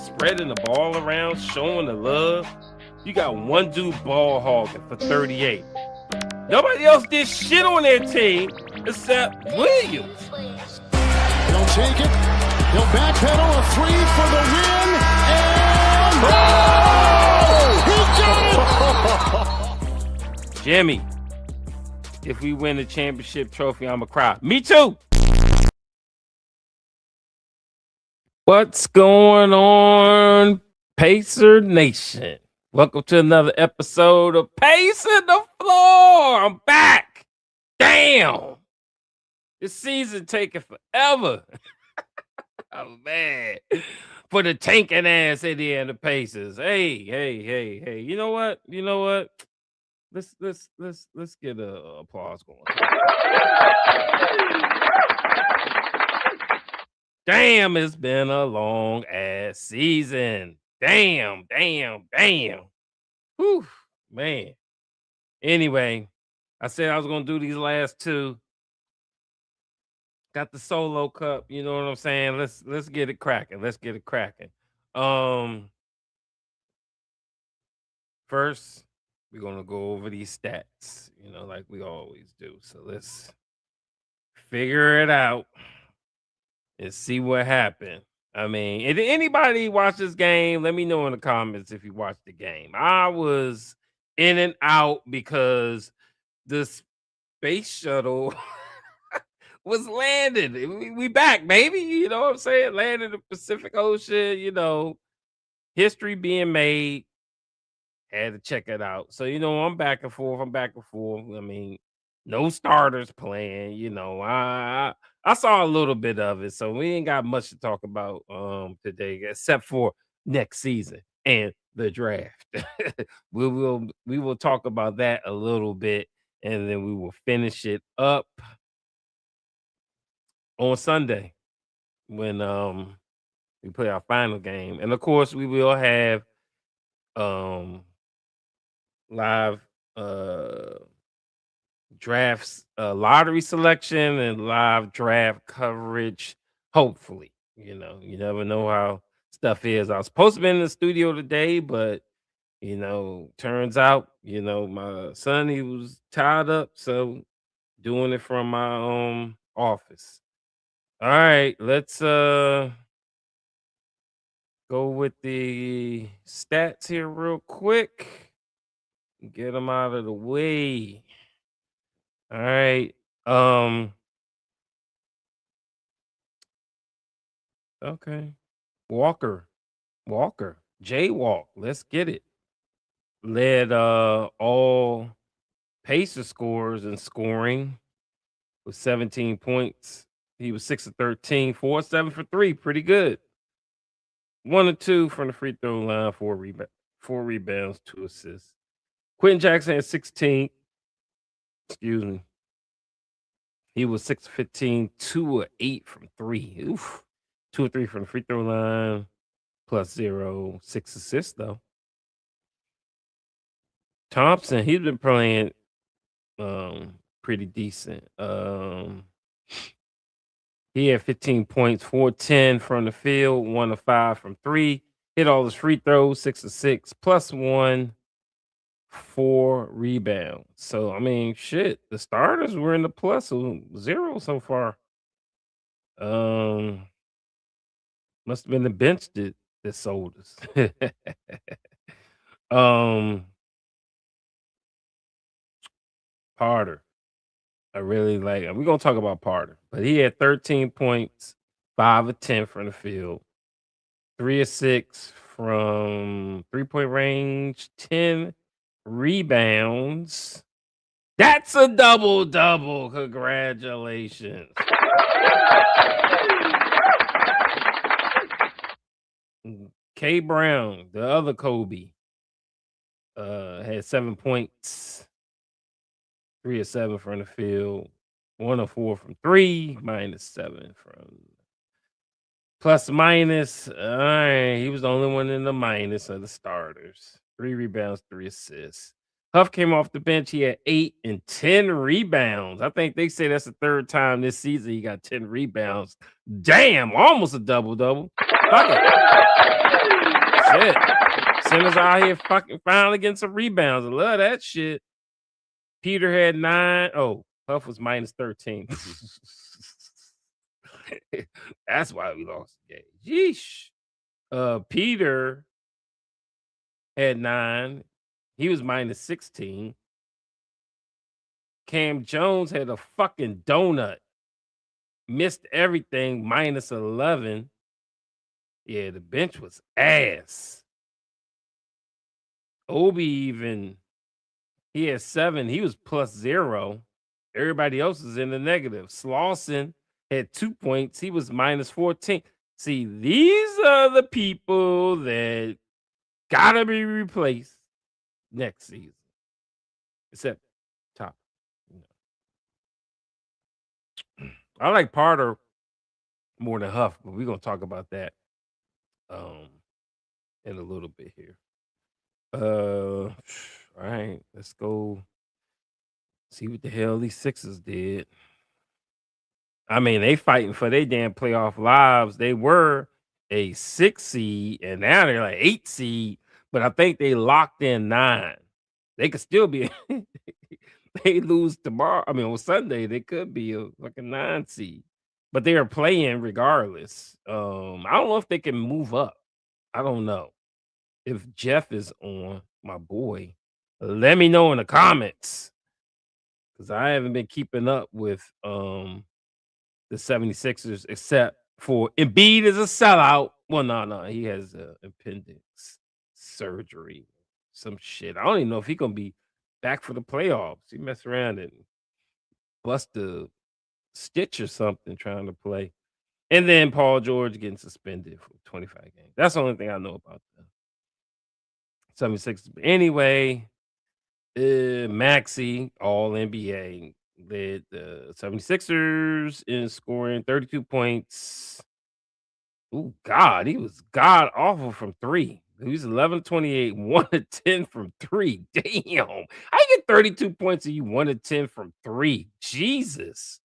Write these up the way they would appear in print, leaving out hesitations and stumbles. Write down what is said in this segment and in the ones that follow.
spreading the ball around, showing the love. You got one dude ball hogging for 38. Nobody else did shit on their team except Williams. He'll take it. He'll backpedal a three for the win. And he got it! Jimmy, if we win the championship trophy, I'ma cry. Me too. What's going on, Pacer Nation? Welcome to another episode of Pacing the Floor. I'm back. Damn. This season taking forever. Oh, man. For the tanking ass Indiana Pacers. Hey. You know what? Let's get a applause going. Damn, it's been a long ass season. Damn. Whew, man. Anyway, I said I was gonna do these last two. Got the solo cup, you know what I'm saying? Let's get it cracking. First, we're gonna go over these stats, like we always do. So let's figure it out and see what happened. I mean, if anybody watch this game, let me know in the comments if you watched the game. I was in and out because the space shuttle was landed. We back, baby. You know what I'm saying? Landed in the Pacific Ocean, history being made. Had to check it out. So, I'm back and forth. I mean, no starters playing, I saw a little bit of it, so we ain't got much to talk about today, except for next season and the draft. we will talk about that a little bit, and then we will finish it up on Sunday when we play our final game. And of course, we will have live drafts, lottery selection and live draft coverage. Hopefully, you never know how stuff is. I was supposed to be in the studio today, but turns out, my son, he was tied up, so doing it from my office. All right, let's go with the stats here real quick. Get them out of the way. All right. Okay. Walker. Jaywalk. Let's get it. Led all Pacer scores in scoring with 17 points. He was 6 of 13, 4 7 for 3. Pretty good. 1 of 2 from the free throw line, 4 rebounds, 2 assists. Quentin Jackson had 16. Excuse me. He was 6 of 15, 2 of 8 from 3. Oof. 2 of 3 from the free throw line, plus 0, 6 assists, though. Thompson, he's been playing pretty decent. He had 15 points, 4 10 from the field, 1 of 5 from 3. Hit all his free throws, 6 of 6, plus 1, 4 rebounds. So, I mean, shit, the starters were in the plus, so 0 so far. Must have been the bench that sold us. Parter. I really like him. We're gonna talk about Parter, but he had 13 points, 5 of 10 from the field, 3 of 6 from 3-point range, 10 rebounds. That's a double-double. Congratulations. K Brown, the other Kobe, had 7 points, 3 of 7 from the field, 1 of 4 from 3, minus 7 from plus minus. All right, he was the only one in the minus of the starters. 3 rebounds, 3 assists. Huff came off the bench. He had 8 and 10 rebounds. I think they say that's the third time this season he got 10 rebounds. Damn, almost a double-double. Fuck it. Shit. Simmons out here fucking finally getting some rebounds. I love that shit. Peter had 9. Oh, Huff was minus 13. That's why we lost the game. Yeesh. Peter had 9. He was minus 16. Cam Jones had a fucking donut. Missed everything, minus 11. Yeah, the bench was ass. Obi he had 7. He was plus 0. Everybody else is in the negative. Slauson had 2 points. He was minus 14. See, these are the people that gotta be replaced next season. Except top. I like Parter more than Huff, but we're gonna talk about that in a little bit here. All right, let's go see what the hell these Sixers did. I mean, they fighting for their damn playoff lives. They were a 6 seed, and now they're like 8 seed, but I think they locked in 9. They could still be they lose tomorrow. I mean, on Sunday, they could be a fucking 9 seed, but they are playing regardless. I don't know if they can move up. I don't know. If Jeff is on, my boy, let me know in the comments. Because I haven't been keeping up with the 76ers except for Embiid is a sellout. Well, no, he has appendix surgery, some shit. I don't even know if he's gonna be back for the playoffs. He messed around and bust a stitch or something trying to play. And then Paul George getting suspended for 25 games. That's the only thing I know about the 76ers. But anyway, Maxey, all NBA, led the 76ers in scoring 32 points. Oh, God, he was god awful from 3. He was 11-28, 1-10 from 3. Damn. I get 32 points and you 1-10 from 3. Jesus.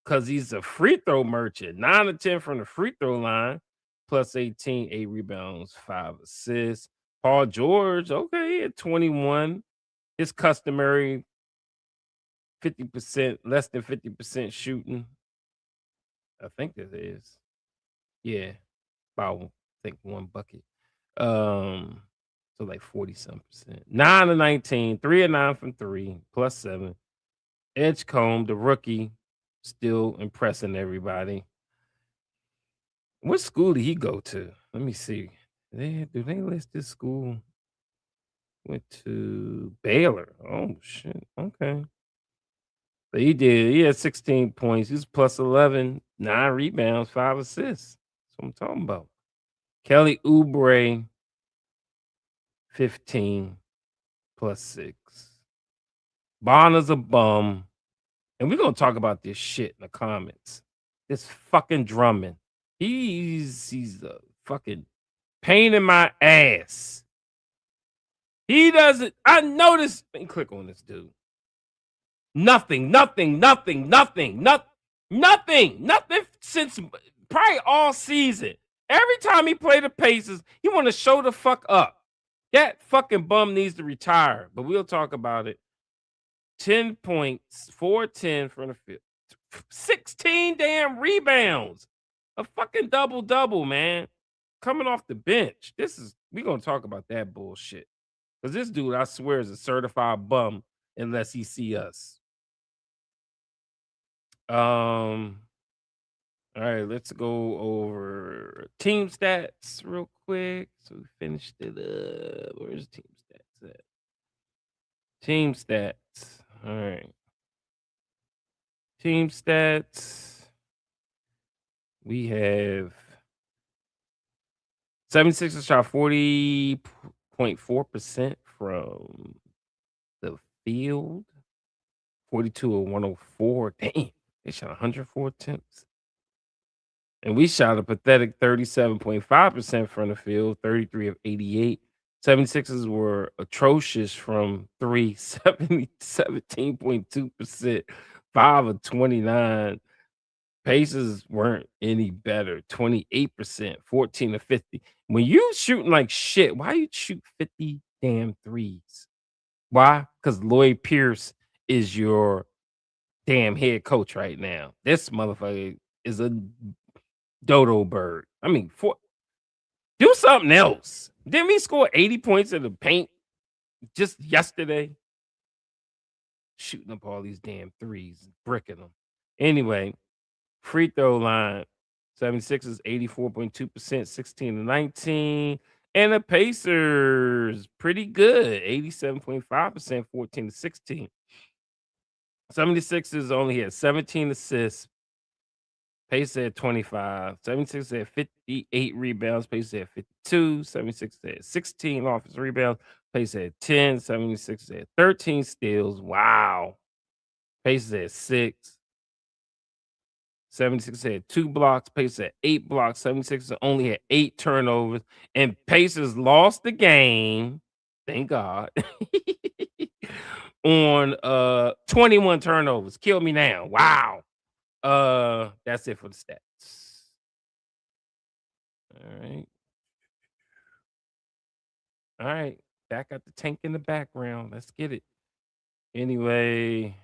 Because he's a free throw merchant. 9-10 from the free throw line, plus 18, 8 rebounds, 5 assists. Paul George, okay, at 21. His customary 50%, less than 50% shooting. I think that is. Yeah, about I think 1 bucket. So like 40-some%. 9-19, 3-9 from 3, plus 7. Edgecombe, the rookie, still impressing everybody. What school did he go to? Let me see. Do they list this school? Went to Baylor. Oh shit. Okay. But he did. He had 16 points. He was plus 11, 9 rebounds, 5 assists. That's what I'm talking about. Kelly Oubre, 15, plus 6. Bonner's a bum. And we're gonna talk about this shit in the comments. This fucking Drummond. He's a fucking pain in my ass. He doesn't. I noticed. Let me click on this dude. Nothing since probably all season. Every time he played the Pacers, he want to show the fuck up. That fucking bum needs to retire, but we'll talk about it. 10 points, 4-10 from the field, 16 damn rebounds, a fucking double-double, man. Coming off the bench. We're gonna talk about that bullshit. Because this dude, I swear, is a certified bum unless he see us. All right, let's go over team stats real quick. So we finished it up. Where's team stats at? Team stats. All right. Team stats. We have 76ers shot 40.4% from the field. 42 of 104. Damn, they shot 104 attempts. And we shot a pathetic 37.5% from the field, 33 of 88. 76ers were atrocious from 3, 17.2%, 5 of 29. Pacers weren't any better. 28%, 14 to 50. When you shooting like shit, why you shoot 50 damn threes? Why? Because Lloyd Pierce is your damn head coach right now. This motherfucker is a dodo bird. I mean, do something else. Didn't we score 80 points in the paint just yesterday? Shooting up all these damn threes, bricking them. Anyway, free throw line. 76ers 84.2%, 16 to 19. And the Pacers, pretty good. 87.5%, 14 to 16. 76ers only had 17 assists. Pacers had 25. 76ers had 58 rebounds. Pacers had 52. 76ers had 16 offensive rebounds. Pacers had 10. 76ers had 13 steals. Wow. Pacers had 6. 76 had 2 blocks. Pacers had 8 blocks. 76 only had 8 turnovers. And Pacers lost the game. Thank God. On 21 turnovers. Kill me now. Wow. That's it for the stats. All right. All right. Back at the tank in the background. Let's get it. Anyway.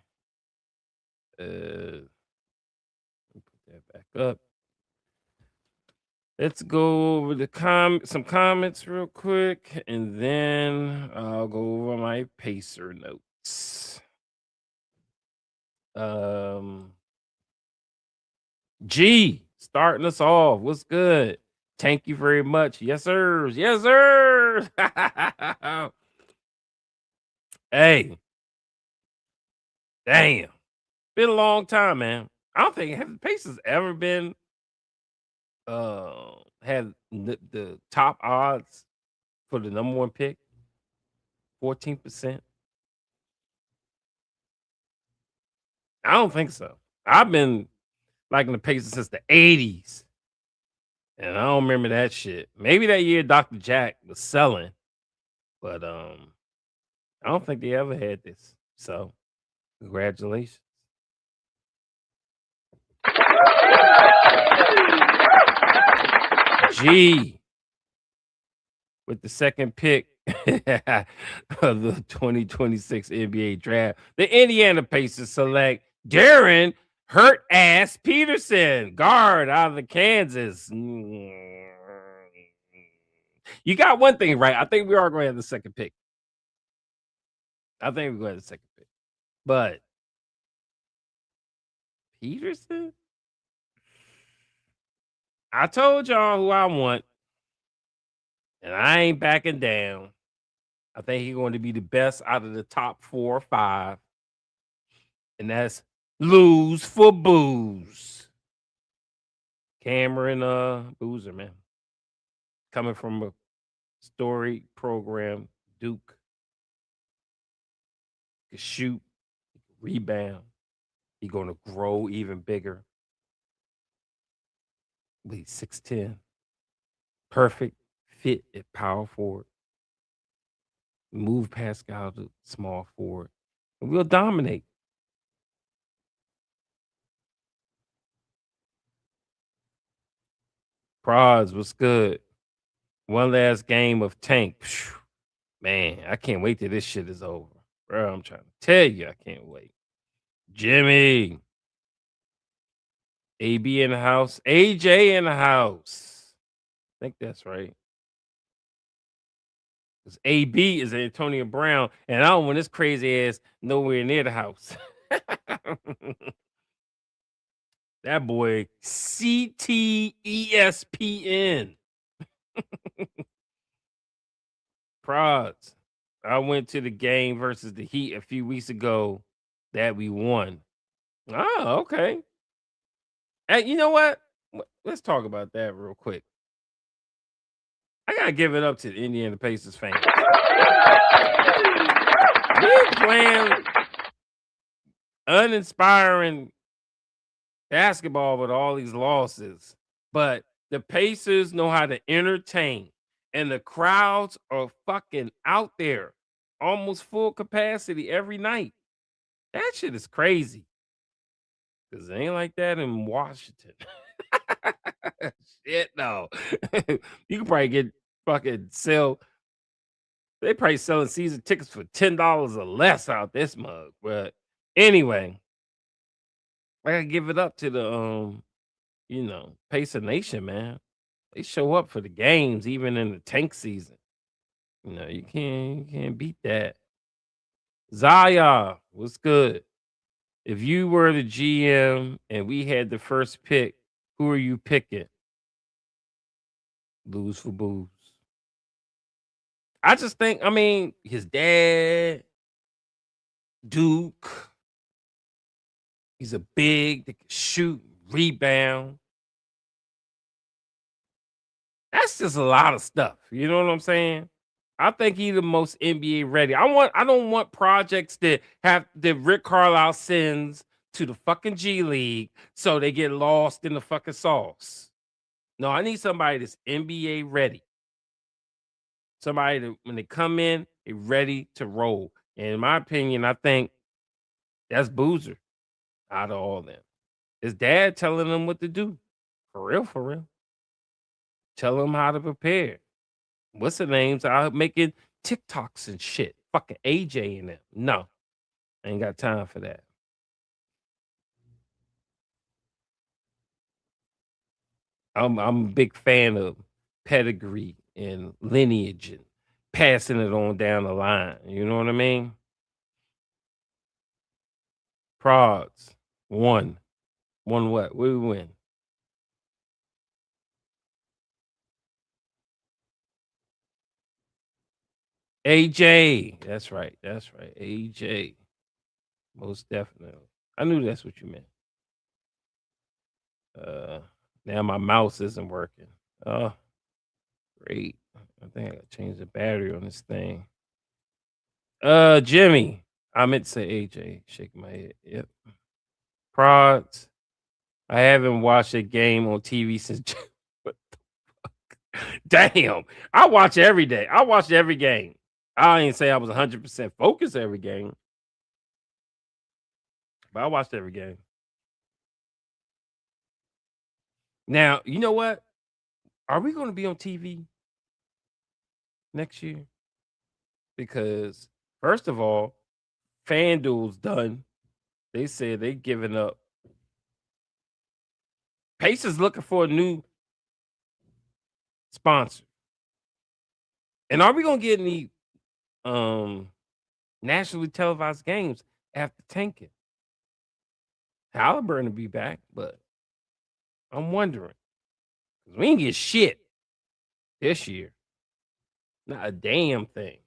Put that back up. Let's go over the some comments real quick, and then I'll go over my Pacer notes. G starting us off. What's good? Thank you very much. Yes, sir. Yes, sir. Hey, damn. Been a long time, man. I don't think have the Pacers ever been had the top odds for the number 1 pick. 14%. I don't think so. I've been liking the Pacers since the 80s. And I don't remember that shit. Maybe that year Dr. Jack was selling, but I don't think they ever had this. So, congratulations. G with the second pick of the 2026 NBA draft. The Indiana Pacers select Darren Hurt Ass Peterson, guard out of the Kansas. You got one thing right. I think we are going to have the second pick. I think we're going to have the second pick. But Peterson? I told y'all who I want. And I ain't backing down. I think he's going to be the best out of the top 4 or 5. And that's lose for booze. Cameron Boozer, man. Coming from a story program, Duke. He can shoot, he can rebound. He's going to grow even bigger. He's 6'10". Perfect fit at power forward. Move Pascal to small forward. And we'll dominate. Prods, what's good? One last game of Tank. Phew. Man, I can't wait till this shit is over. Bro, I'm trying to tell you, I can't wait. Jimmy. AB in the house. AJ in the house. I think that's right. Because AB is Antonio Brown, and I don't want this crazy ass nowhere near the house. That boy, CTESPN. Prods. I went to the game versus the Heat a few weeks ago that we won. Oh, okay. Hey, you know what? Let's talk about that real quick. I gotta give it up to the Indiana Pacers fans. We're playing uninspiring basketball with all these losses, but the Pacers know how to entertain, and the crowds are fucking out there, almost full capacity every night. That shit is crazy. Because it ain't like that in Washington. Shit, no. You can probably get fucking sell. They probably selling season tickets for $10 or less out this mug. But anyway, I gotta give it up to the Pacer Nation, man. They show up for the games, even in the tank season. You can't beat that. Zaya, what's good? If you were the GM and we had the first pick, who are you picking? Lose for booze. I just think, his dad, Duke, he's a big, they can shoot, rebound. That's just a lot of stuff. You know what I'm saying? I think he's the most NBA ready. I don't want projects that Rick Carlisle sends to the fucking G League so they get lost in the fucking sauce. No, I need somebody that's NBA ready. Somebody that when they come in, they're ready to roll. And in my opinion, I think that's Boozer out of all them. His dad telling him what to do. For real, for real. Tell him how to prepare. What's the names out making TikToks and shit? Fucking AJ and them. No, I ain't got time for that. I'm a big fan of pedigree and lineage and passing it on down the line. You know what I mean? Prods. One. One what? What did we win? AJ. That's right. That's right. AJ. Most definitely. I knew that's what you meant. Now my mouse isn't working. Oh, great. I think I gotta change the battery on this thing. Jimmy. I meant to say AJ. Shaking my head. Yep. Prods. I haven't watched a game on TV since. What the fuck? Damn. I watch every day. I watch every game. I ain't say I was 100% focused every game, but I watched every game. Now, you know what? Are we going to be on TV next year? Because, first of all, FanDuel's done. They said they giving up. Pacers looking for a new sponsor. And are we going to get any nationally televised games after tanking? Halliburton will be back, but I'm wondering. 'Cause we didn't get shit this year. Not a damn thing.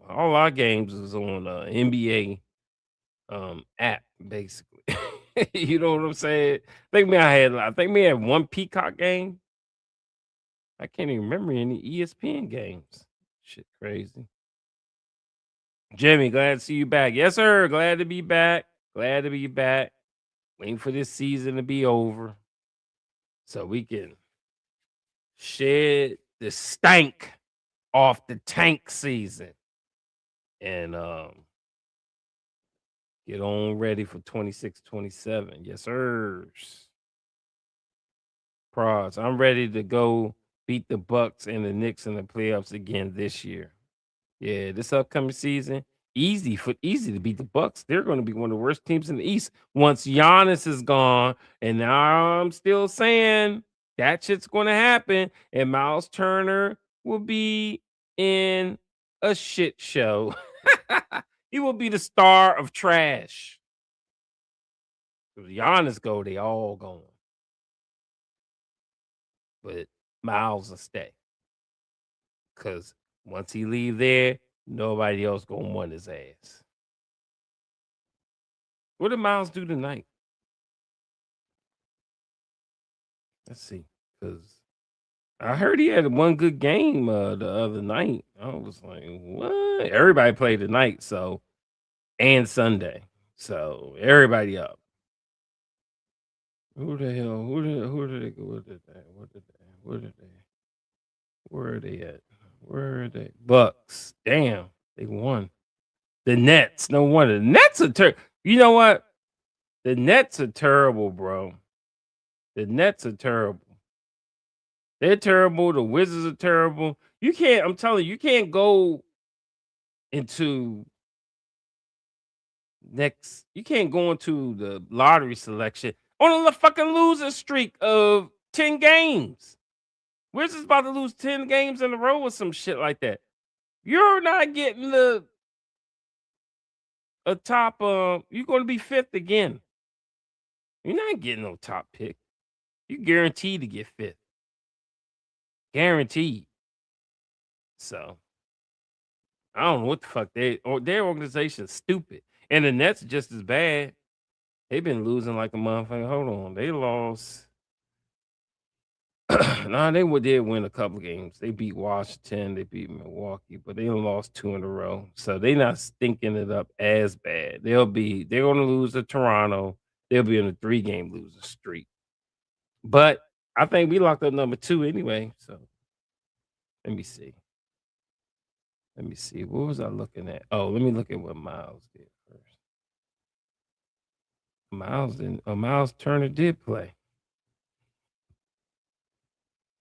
All our games is on NBA app, basically. You know what I'm saying? I think we had one Peacock game. I can't even remember any ESPN games. Shit crazy. Jimmy, glad to see you back. Yes, sir. Glad to be back. Glad to be back. Waiting for this season to be over so we can shed the stank off the tank season and get on ready for 26-27. Yes, sirs. Prods. I'm ready to go beat the Bucks and the Knicks in the playoffs again this year. Yeah, this upcoming season, easy to beat the Bucks. They're going to be one of the worst teams in the East once Giannis is gone. And now I'm still saying that shit's going to happen. And Miles Turner will be in a shit show. He will be the star of trash. If Giannis go, they all going. But Miles will stay. Because once he leave there, nobody else gonna want his ass. What did Miles do tonight? Let's see. Because I heard he had one good game the other night. I was like, what? Everybody played tonight, and Sunday. So everybody up. Who the hell? Who did they go? Where are they at? Where are they? Bucks. Damn, they won. The Nets. No wonder. The Nets are you know what? The Nets are terrible, bro. The Nets are terrible. They're terrible. The Wizards are terrible. You can't. I'm telling you, you can't go into next. You can't go into the lottery selection on a fucking losing streak of 10 games. Wizards about to lose 10 games in a row or some shit like that. You're not getting a top. You're going to be fifth again. You're not getting no top pick. You guaranteed to get fifth. Guaranteed. So I don't know what the fuck their organization's stupid. And the Nets just as bad. They've been losing like a motherfucker. Hold on. They lost. Nah, did win a couple games. They beat Washington, they beat Milwaukee, but they only lost 2 in a row. So they not stinking it up as bad. They're gonna lose to Toronto. They'll be in a 3-game losing streak. But I think we locked up number 2 anyway. So let me see. Let me see. What was I looking at? Oh, let me look at what Miles did first. Miles Turner did play.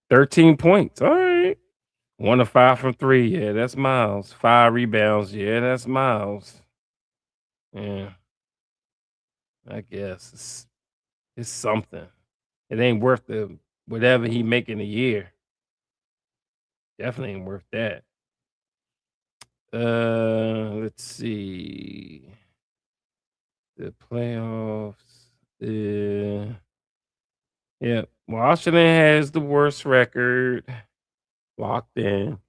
13 points. All right. 1 of 5 from 3. Yeah, that's Miles. 5 rebounds. Yeah, that's Miles. Yeah. I guess it's something. It ain't worth the whatever he making a year. Definitely ain't worth that. Let's see. The playoffs. Yeah, Washington has the worst record. Locked in.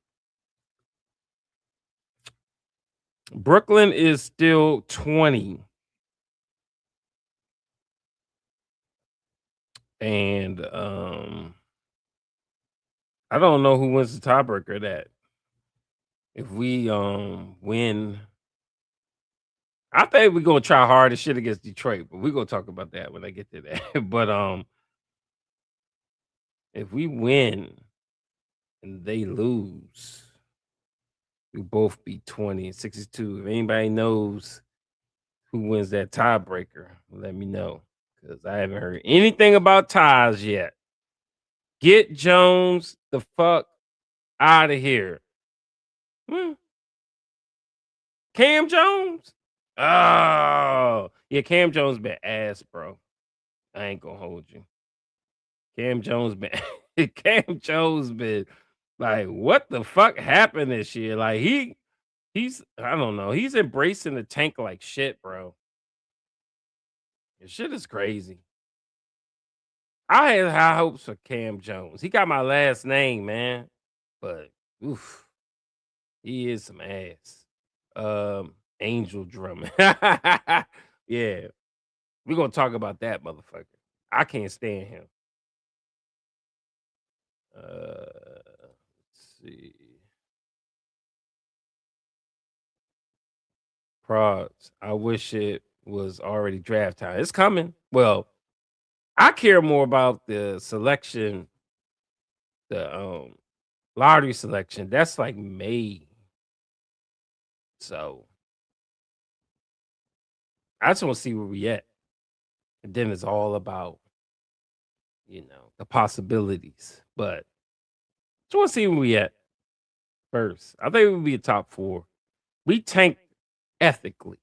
Brooklyn is still 20. And I don't know who wins the tiebreaker of that. If we win, I think we're gonna try hard as shit against Detroit, but we're gonna talk about that when I get to that. But if we win and they lose, we both be 20 and 62. If anybody knows who wins that tiebreaker, let me know. Because I haven't heard anything about ties yet. Get Jones the fuck out of here. Cam Jones? Oh, yeah, Cam Jones been ass, bro. I ain't gonna hold you. Cam Jones been Cam Jones been like, what the fuck happened this year? Like he's I don't know. He's embracing the tank like shit, bro. This shit is crazy. I had high hopes for Cam Jones. He got my last name, man. But oof, he is some ass. Angel Drummond. Yeah. We're gonna talk about that motherfucker. I can't stand him. Let's see. Prods. I wish it was already draft time. It's coming. Well, I care more about the selection, the lottery selection. That's like May. So I just want to see where we at. And then it's all about, the possibilities. But just want to see where we at first. I think we'll be a top 4. We tanked ethically.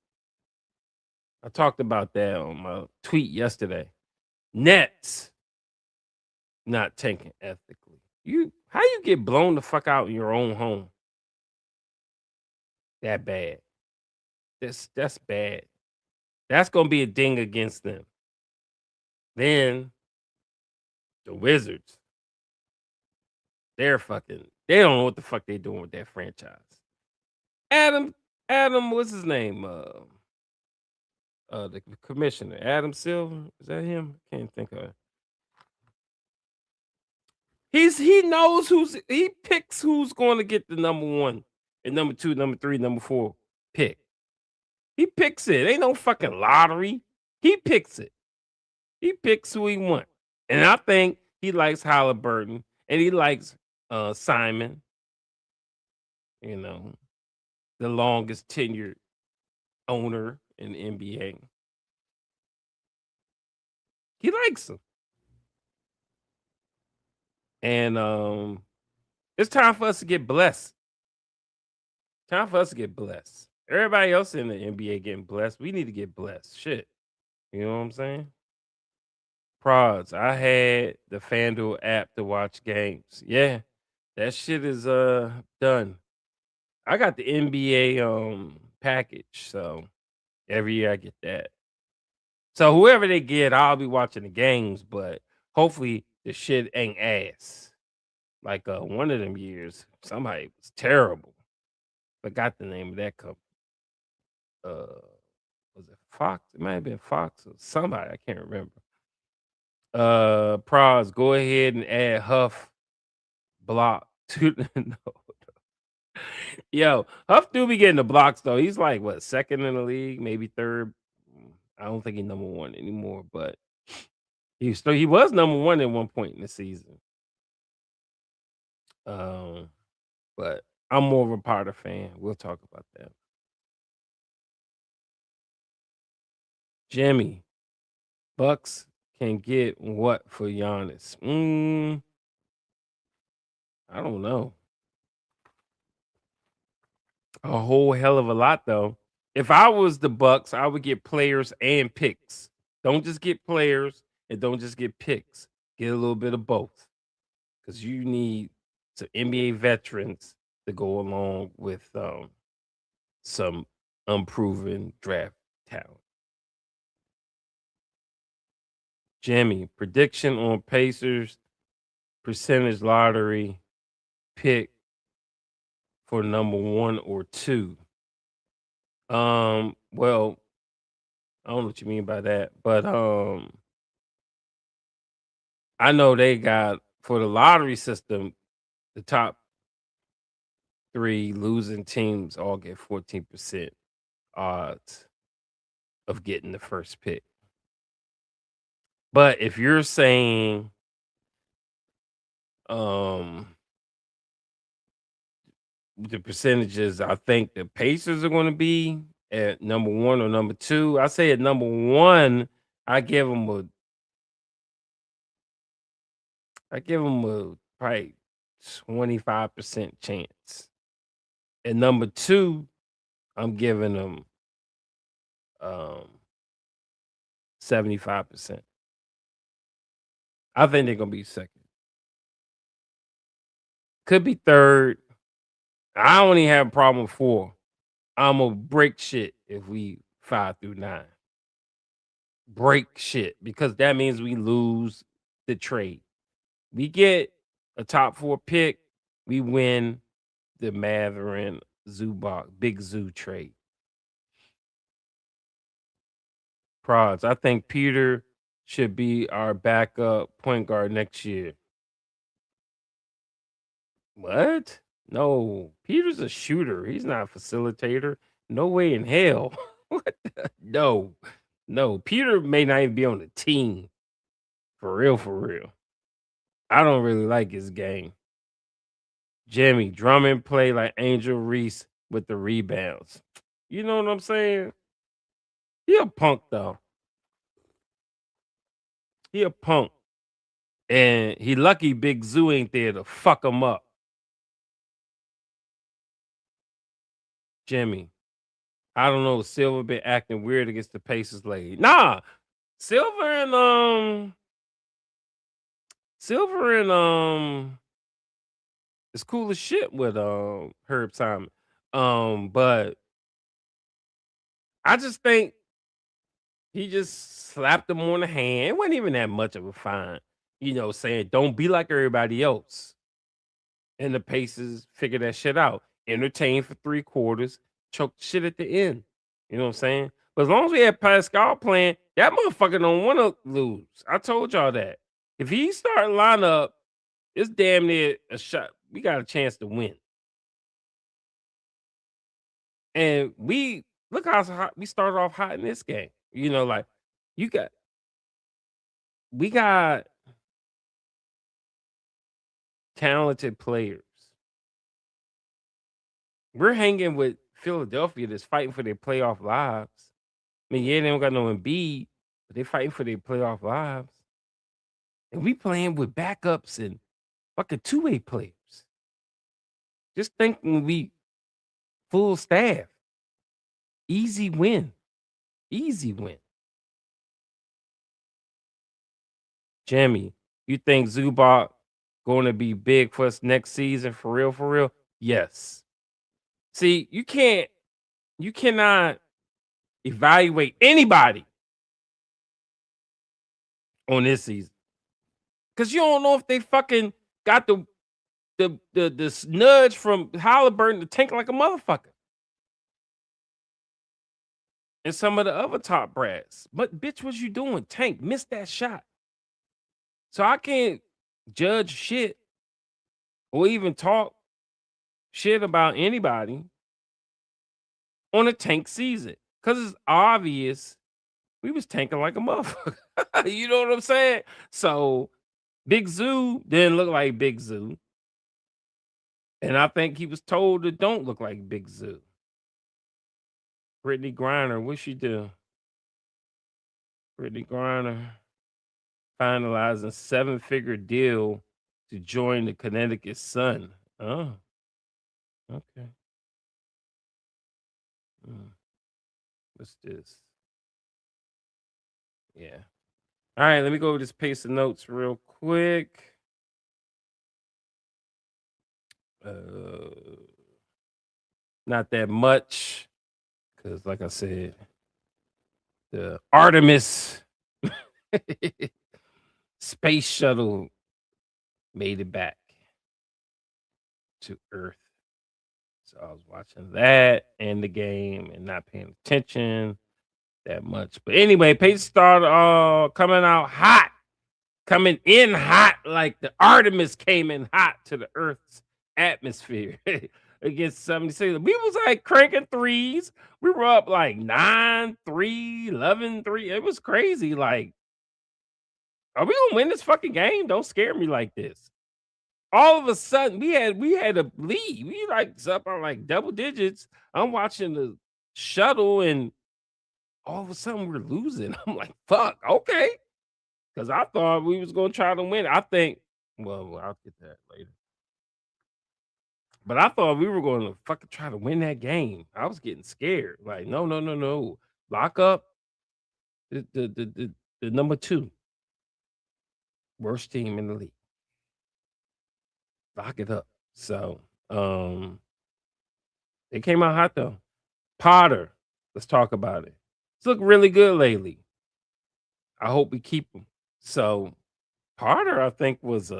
I talked about that on my tweet yesterday. Nets not tanking ethically. How you get blown the fuck out in your own home? That bad. That's bad. That's gonna be a ding against them. Then the Wizards, they don't know what the fuck they're doing with that franchise. Adam, what's his name? The commissioner, Adam Silver. Is that him? Can't think of it. He knows he picks who's going to get the number 1 and number 2, number 3, number 4 pick. He picks it. Ain't no fucking lottery. He picks it. He picks who he wants. And I think he likes Halliburton and he likes Simon. The longest tenured owner in the NBA. He likes him. And it's time for us to get blessed. Time for us to get blessed. Everybody else in the NBA getting blessed. We need to get blessed. Shit. You know what I'm saying? Prods. I had the FanDuel app to watch games. Yeah. That shit is done. I got the NBA package, so every year I get that. So whoever they get, I'll be watching the games, but hopefully the shit ain't ass. Like one of them years, somebody was terrible. Forgot the name of that company. Was it Fox? It might have been Fox or somebody. I can't remember. Pros, go ahead and add Huff block to no. Yo, Huff do be getting the blocks though. He's like what, second in the league, maybe third. I don't think he's number one anymore, but he was number one at one point in the season. But I'm more of a Potter fan. We'll talk about that. Jimmy, Bucks can get what for Giannis? I don't know. A whole hell of a lot though. If I was the Bucks, I would get players and picks. Don't just get players and don't just get picks. Get a little bit of both. Because you need some NBA veterans to go along with some unproven draft talent. Jimmy, prediction on Pacers percentage lottery pick for number 1 or 2. Well, I don't know what you mean by that, but I know they got for the lottery system, the top 3 losing teams all get 14% odds of getting the first pick. But if you're saying the percentages, I think the Pacers are going to be at number 1 or number 2. I say at number 1, I give them a probably 25% chance. At number 2, I'm giving them 75%. I think they're gonna be second. Could be third. I don't even have a problem with 4. I'm gonna break shit if we 5 through 9. Break shit because that means we lose the trade. We get a top 4 pick, we win the Matherin Zubac Big Zoo trade. Prods. I think Peter should be our backup point guard next year. What? No, Peter's a shooter. He's not a facilitator. No way in hell. What No. No, Peter may not even be on the team. For real, for real. I don't really like his game. Jimmy, Drummond play like Angel Reese with the rebounds. You know what I'm saying? He a punk though. He a punk. And he lucky Big Zoo ain't there to fuck him up. Jimmy, I don't know. Silver been acting weird against the Pacers lately. Nah, Silver and it's cool as shit with Herb Simon. But I just think he just slapped him on the hand. It wasn't even that much of a fine, saying don't be like everybody else. And the Pacers figured that shit out. Entertained for 3 quarters, choked shit at the end. You know what I'm saying? But as long as we had Pascal playing, that motherfucker don't want to lose. I told y'all that. If he start lineup, it's damn near a shot. We got a chance to win. And we look how hot we started off hot in this game. Like we got talented players. We're hanging with Philadelphia that's fighting for their playoff lives. I mean, yeah, they don't got no Embiid, but they fighting for their playoff lives. And we playing with backups and fucking two-way players. Just think when we full staff. Easy win. Easy win. Jimmy, you think Zubac going to be big for us next season for real, for real? Yes. See, you cannot evaluate anybody on this season because you don't know if they fucking got the nudge from Halliburton to tank like a motherfucker. And some of the other top brass. But bitch, what you doing? Tank missed that shot. So I can't judge shit or even talk shit about anybody on a tank season. Cause it's obvious we was tanking like a motherfucker. You know what I'm saying? So Big Zoo didn't look like Big Zoo. And I think he was told to don't look like Big Zoo. Brittany Griner, what she do? Brittany Griner finalizing 7-figure deal to join the Connecticut Sun. Oh, okay. What's this? Yeah. All right, let me go over this pace of notes real quick. Not that much, because like I said, the Artemis space shuttle made it back to Earth. So I was watching that and the game and not paying attention that much. But anyway, Pacers started coming out hot, coming in hot like the Artemis came in hot to the Earth's atmosphere against 76. We was like cranking threes. We were up like 9-3, 11-3. It was crazy. Like, are we gonna win this fucking game? Don't scare me like this. All of a sudden, we had a lead. We like up on like double digits. I'm watching the shuttle, and all of a sudden we're losing. I'm like, fuck, okay. Because I thought we was gonna try to win. I think, well, I'll get that later. But I thought we were going to fucking try to win that game. I was getting scared. Like, no. Lock up the number 2 worst team in the league. Lock it up. So, it came out hot though. Potter, let's talk about it. It's looked really good lately. I hope we keep him. So, Potter, I think was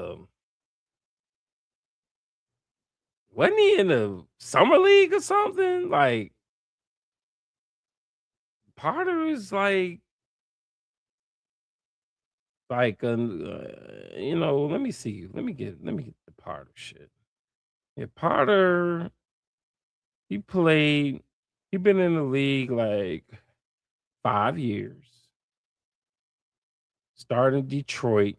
wasn't he in the summer league or something? Like Potter is like let me see. Let me get the Potter shit. Yeah, Potter, he been in the league like 5 years. Started in Detroit,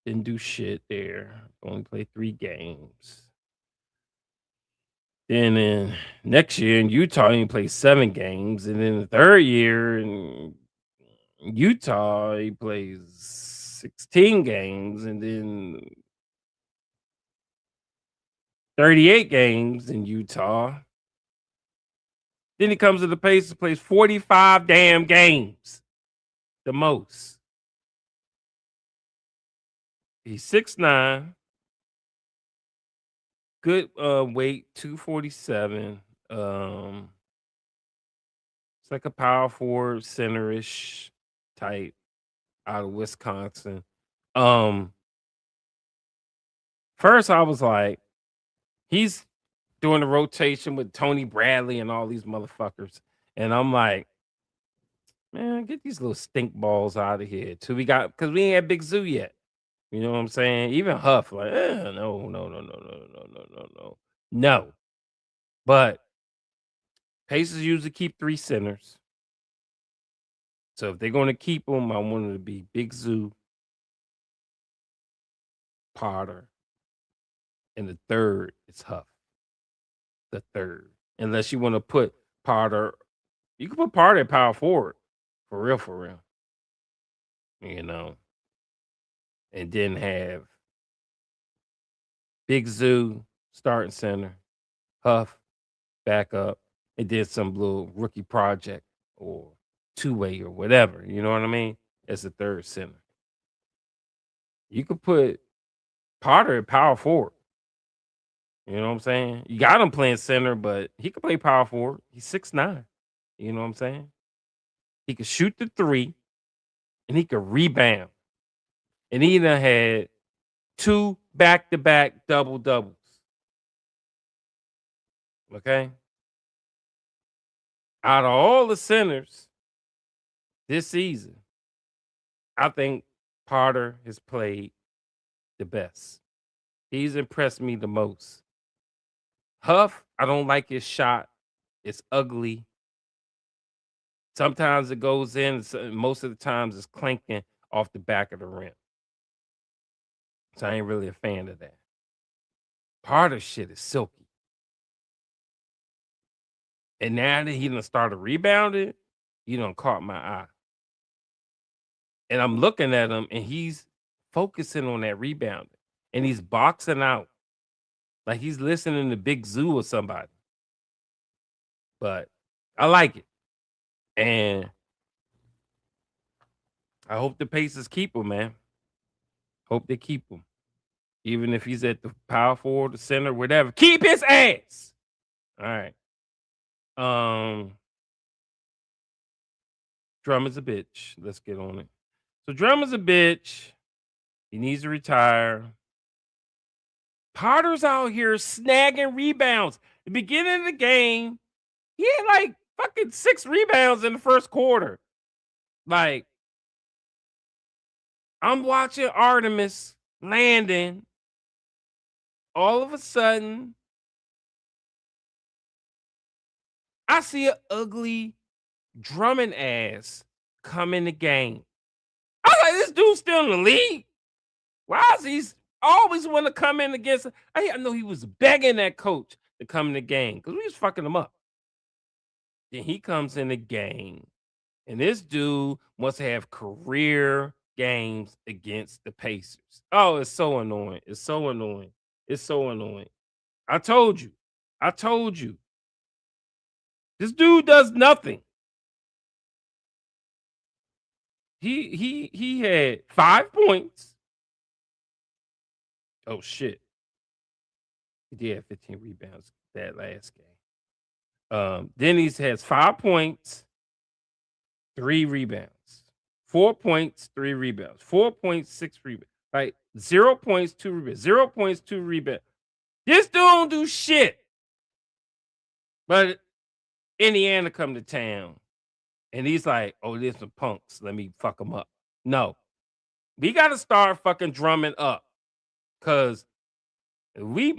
didn't do shit there. Only played 3 games. Then in next year in Utah, he played 7 games, and then the third year in Utah, he plays 16 games, and then 38 games in Utah. Then he comes to the Pacers, plays 45 damn games, the most. He's 6'9", good weight, 247. It's like a power forward, centerish type out of Wisconsin. First I was like, he's doing the rotation with Tony Bradley and all these motherfuckers. And I'm like, man, get these little stink balls out of here. Till we got, because we ain't had Big Zoo yet. You know what I'm saying? Even Huff, like, no. No. But Pacers usually keep 3 centers. So if they're going to keep them, I want it to be Big Zoo, Potter, and the third is Huff. The third. Unless you want to put Potter, you can put Potter at power forward. For real. you know, and then have Big Zoo starting center, Huff back up, and then some little rookie project or two-way or whatever, you know what I mean? As a third center. You could put Potter at power forward. You know what I'm saying? You got him playing center, but he could play power forward. He's 6'9". You know what I'm saying? He could shoot the three and he could rebound. And he done had 2 back-to-back double-doubles. Okay? Out of all the centers this season, I think Potter has played the best. He's impressed me the most. Huff, I don't like his shot. It's ugly. Sometimes it goes in, most of the times it's clanking off the back of the rim. So I ain't really a fan of that. Potter shit is silky. And now that he done started rebounding, he done caught my eye. And I'm looking at him and he's focusing on that rebounding. And he's boxing out. Like he's listening to Big Zoo or somebody. But I like it. And I hope the Pacers keep him, man. Hope they keep him. Even if he's at the power forward, the center, whatever. Keep his ass. All right. Drummond's a bitch. Let's get on it. So Drummond's a bitch. He needs to retire. Potter's out here snagging rebounds. The beginning of the game, he had like fucking 6 rebounds in the first quarter. Like, I'm watching Artemis landing. All of a sudden, I see an ugly Drummond ass come in the game. I was like, this dude's still in the league. Why is he always want to come in against? I know he was begging that coach to come in the game because we was fucking him up. Then he comes in the game, and this dude wants to have career games against the Pacers. Oh, it's so annoying. It's so annoying. It's so annoying. I told you. I told you. This dude does nothing. He had 5 points. Oh shit. He did have 15 rebounds that last game. Then he has 5 points, 3 rebounds. 4 points, 3 rebounds. 4 points, 6 rebounds. Right? 0 points, 2 rebounds. 0 points, 2 rebounds. This dude don't do shit. But Indiana come to town. And he's like, oh, there's some punks. Let me fuck them up. No. We got to start fucking drumming up. Because if we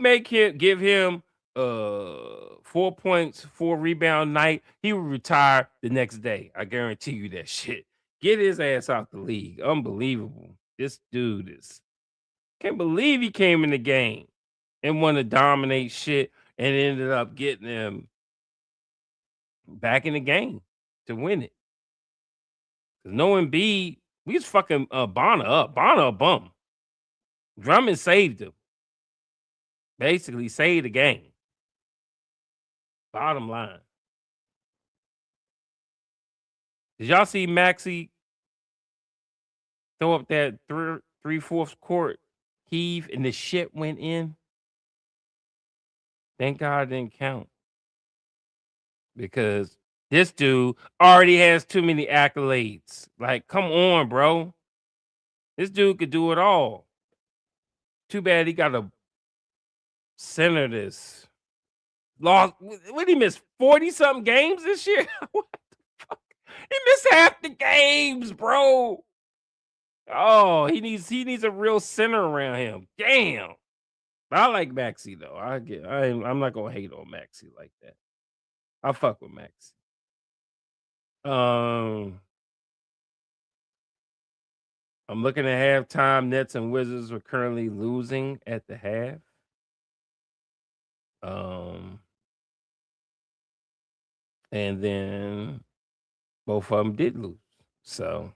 give him 4 points, 4 rebound night, he will retire the next day. I guarantee you that shit. Get his ass out the league. Unbelievable. This dude is. Can't believe he came in the game and wanted to dominate shit and ended up getting him back in the game to win it. Because no Embiid, we was fucking Bonner up. Bonner a bum. Drummond saved him. Basically saved the game. Bottom line. Did y'all see Maxey throw up that 3/4 court heave and the shit went in? Thank God it didn't count. Because this dude already has too many accolades. Like, come on, bro. This dude could do it all. Too bad he got to center this. Lost. What did he miss? 40-something games this year? What the fuck? He missed half the games, bro. Oh, he needs a real center around him. Damn. I like Maxey though. I'm not gonna hate on Maxey like that. I fuck with Maxey. I'm looking at halftime. Nets and Wizards are currently losing at the half. And then both of them did lose. So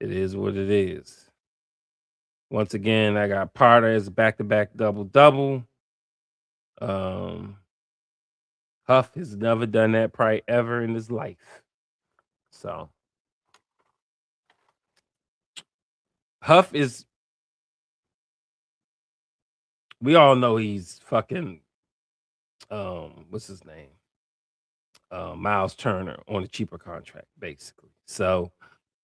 It is what it is. Once again, I got Potter as a back-to-back double-double. Huff has never done that probably ever in his life. So Huff is, we all know he's fucking what's his name? Miles Turner on a cheaper contract, basically. So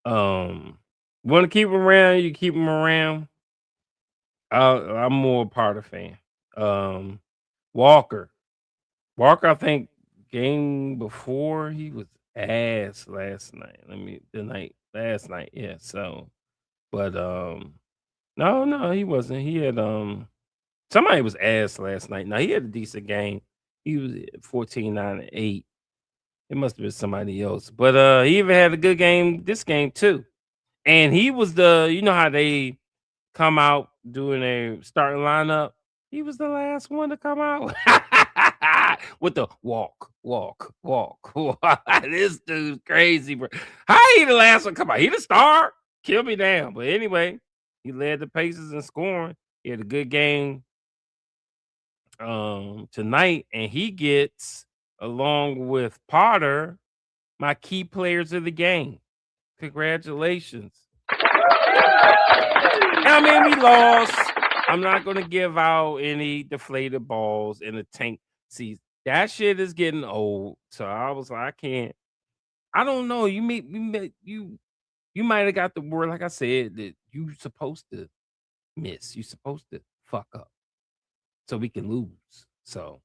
want to keep him around, you keep him around. I'm more a Potter fan. Walker, I think game before he was ass last night. Last night, yeah. So, but no, he wasn't. He had somebody was ass last night. Now he had a decent game. He was 14, 9, and 8. It must have been somebody else. But he even had a good game this game too. And he was you know how they come out doing a starting lineup. He was the last one to come out with the walk. This dude's crazy, bro. How he the last one come out? He the star? Kill me down. But anyway, he led the Pacers in scoring. He had a good game tonight, and he gets, along with Potter, my key players of the game. Congratulations. I mean, we lost. I'm not gonna give out any deflated balls in the tank season. That shit is getting old. So I was like, I can't. I don't know. You might have got the word, like I said, that you supposed to miss. You supposed to fuck up so we can lose. So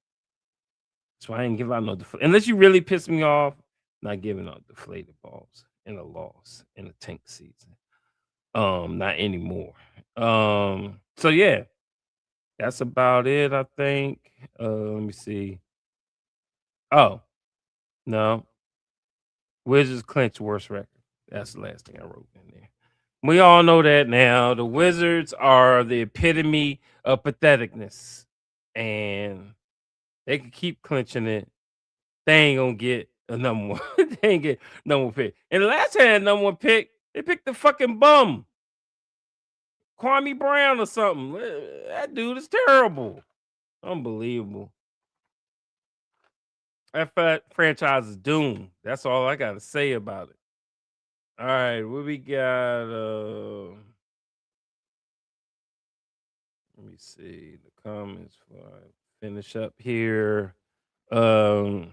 that's why I didn't give out no unless you really piss me off. Not giving out deflated balls in a loss in the tank season. Not anymore. So yeah, that's about it, I think. Let me see. Oh, no. Wizards clinch worst record. That's the last thing I wrote in there. We all know that now. The Wizards are the epitome of patheticness. And they can keep clinching it. They ain't gonna get a number one. They ain't get number one pick. And the last time they had number one pick, they picked the fucking bum. Kwame Brown or something. That dude is terrible. Unbelievable. That franchise is doomed. That's all I got to say about it. All right, what we got? Let me see the comments before I finish up here. Where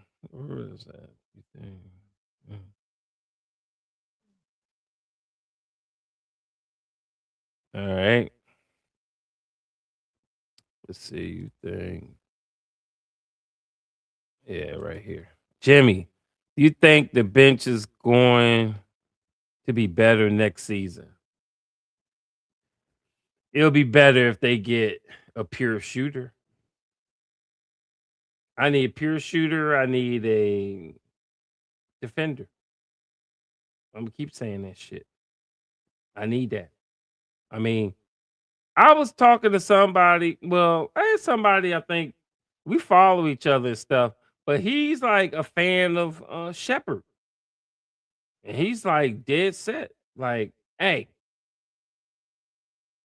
is that? You think? All right. Let's see. You think? Yeah, right here. Jimmy, you think the bench is going to be better next season? It'll be better if they get a pure shooter. I need a pure shooter. I need a defender. I'm gonna keep saying that shit. I need that. I mean, I was talking to somebody. Well, I had somebody, I think we follow each other and stuff, but he's like a fan of Shepherd. And he's like dead set. Like, hey,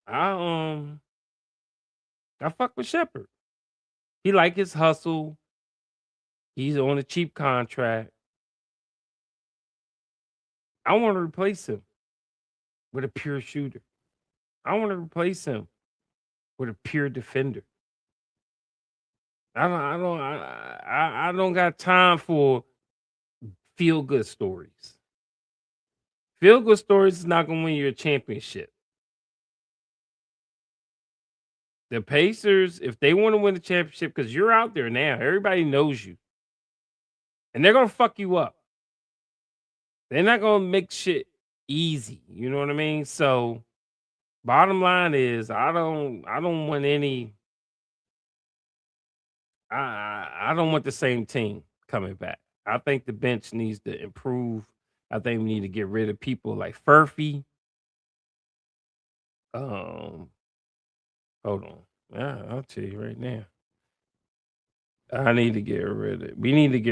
I fuck with Shepherd. He like his hustle. He's on a cheap contract. I want to replace him with a pure shooter. I want to replace him with a pure defender. I don't got time for feel good stories. Feel good stories is not gonna win you a championship. The Pacers, if they want to win the championship, because you're out there now, everybody knows you, and they're gonna fuck you up. They're not gonna make shit easy. You know what I mean? So, bottom line is, I don't want any. I don't want the same team coming back. I think the bench needs to improve. I think we need to get rid of people like Furphy. Hold on. Yeah, I'll tell you right now. We need to get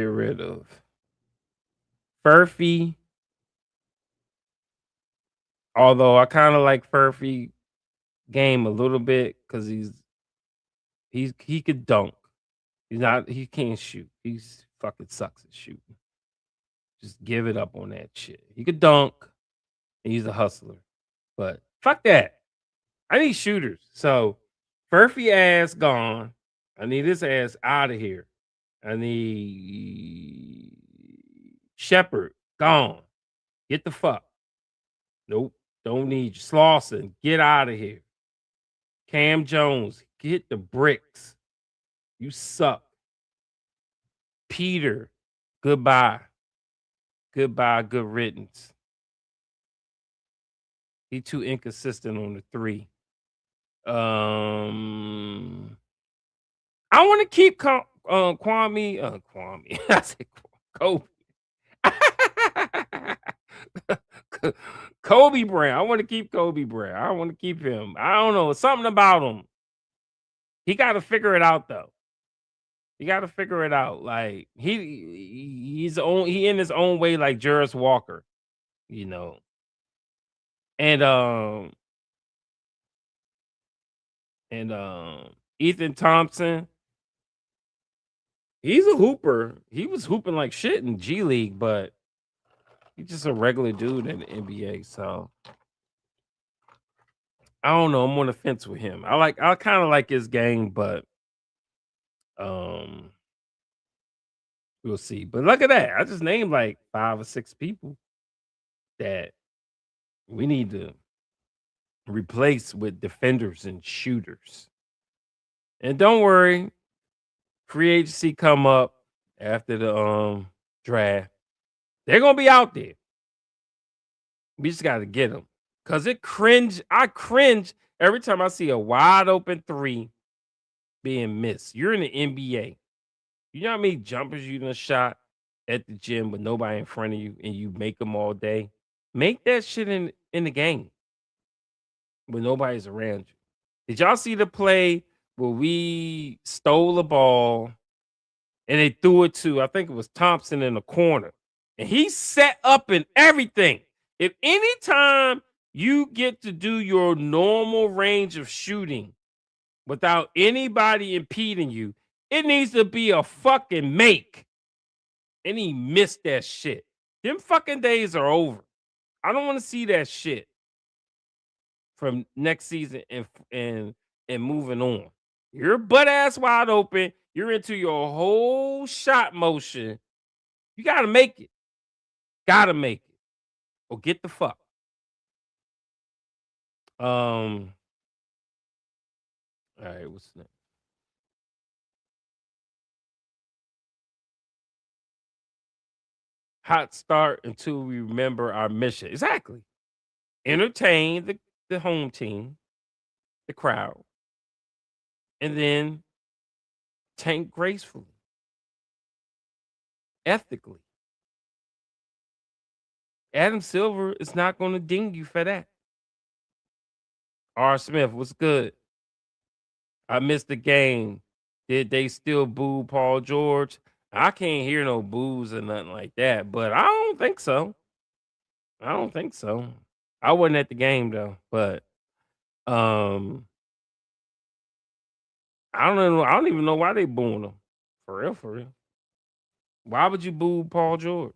rid of Furphy, Although I kind of like Furphy game a little bit because he could dunk. He can't shoot. He's fucking sucks at shooting. Just give it up on that shit. He could dunk and he's a hustler. But fuck that. I need shooters. So Furphy ass gone. I need his ass out of here. I need Shepard gone. Get the fuck. Nope. Don't need you. Slauson. Get out of here. Cam Jones. Get the bricks. You suck. Peter. Goodbye. Goodbye. Good riddance. He too inconsistent on the 3. I want to keep Kwame. I said Kobe. Kobe Brown. I want to keep Kobe Brown. I want to keep him. I don't know. Something about him. He got to figure it out though. You got to figure it out. Like he's in his own way, like Juris Walker, you know. And Ethan Thompson, he's a hooper. He was hooping like shit in G League, but he's just a regular dude in the NBA. So I don't know. I'm on the fence with him. I kind of like his game, but we'll see. But look at that. I just named like 5 or 6 people that we need to replace with defenders and shooters. And don't worry, free agency come up after the draft. They're gonna be out there. We just gotta get them. Cause I cringe every time I see a wide open 3 being missed. You're in the NBA. You know how many jumpers you done shot at the gym with nobody in front of you and you make them all day? Make that shit in the game when nobody's around you. Did y'all see the play where we stole a ball and they threw it to, I think it was Thompson in the corner, and he set up and everything. If anytime you get to do your normal range of shooting without anybody impeding you, it needs to be a fucking make. And he missed that shit. Them fucking days are over. I don't want to see that shit from next season and moving on. You're butt ass wide open. You're into your whole shot motion. You gotta make it. Gotta make it. Or get the fuck. All right, what's next? Hot start until we remember our mission. Exactly. Entertain the home team, the crowd, and then tank gracefully, ethically. Adam Silver is not going to ding you for that. R. Smith, what's good? I missed the game. Did they still boo Paul George? I can't hear no boos or nothing like that, but I don't think so. I don't think so. I wasn't at the game though, but I don't know. I don't even know why they booing him. For real, for real. Why would you boo Paul George?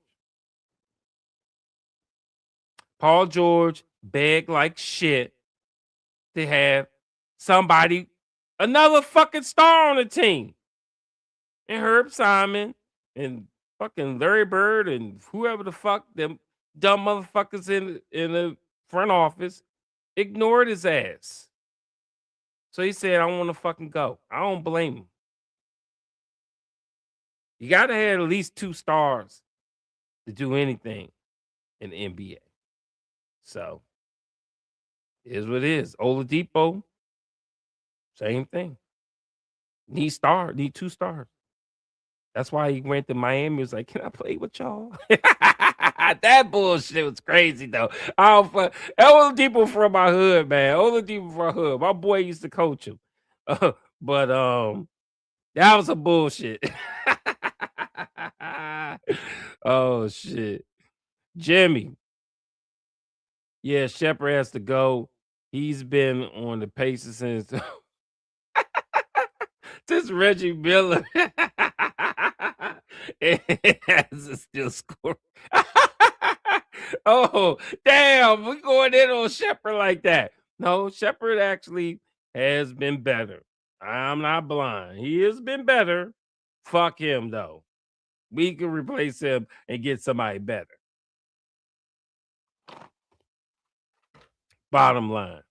Paul George begged like shit to have another fucking star on the team. And Herb Simon and fucking Larry Bird and whoever the fuck them dumb motherfuckers in the front office ignored his ass. So he said, I want to fucking go. I don't blame him. You got to have at least 2 stars to do anything in the NBA. So, is what it is. Oladipo, same thing. Need 2 stars. That's why he went to Miami. He was like, can I play with y'all? That bullshit was crazy, though. Oladipo from my hood, man. Oladipo from my hood. My boy used to coach him. But that was a bullshit. Oh, shit. Jimmy. Yeah, Shepard has to go. He's been on the Pacers since since Reggie Miller has still scoring. Oh, damn, we going in on Shepard like that. No, Shepard actually has been better. I'm not blind. He has been better. Fuck him though. We can replace him and get somebody better. Bottom line.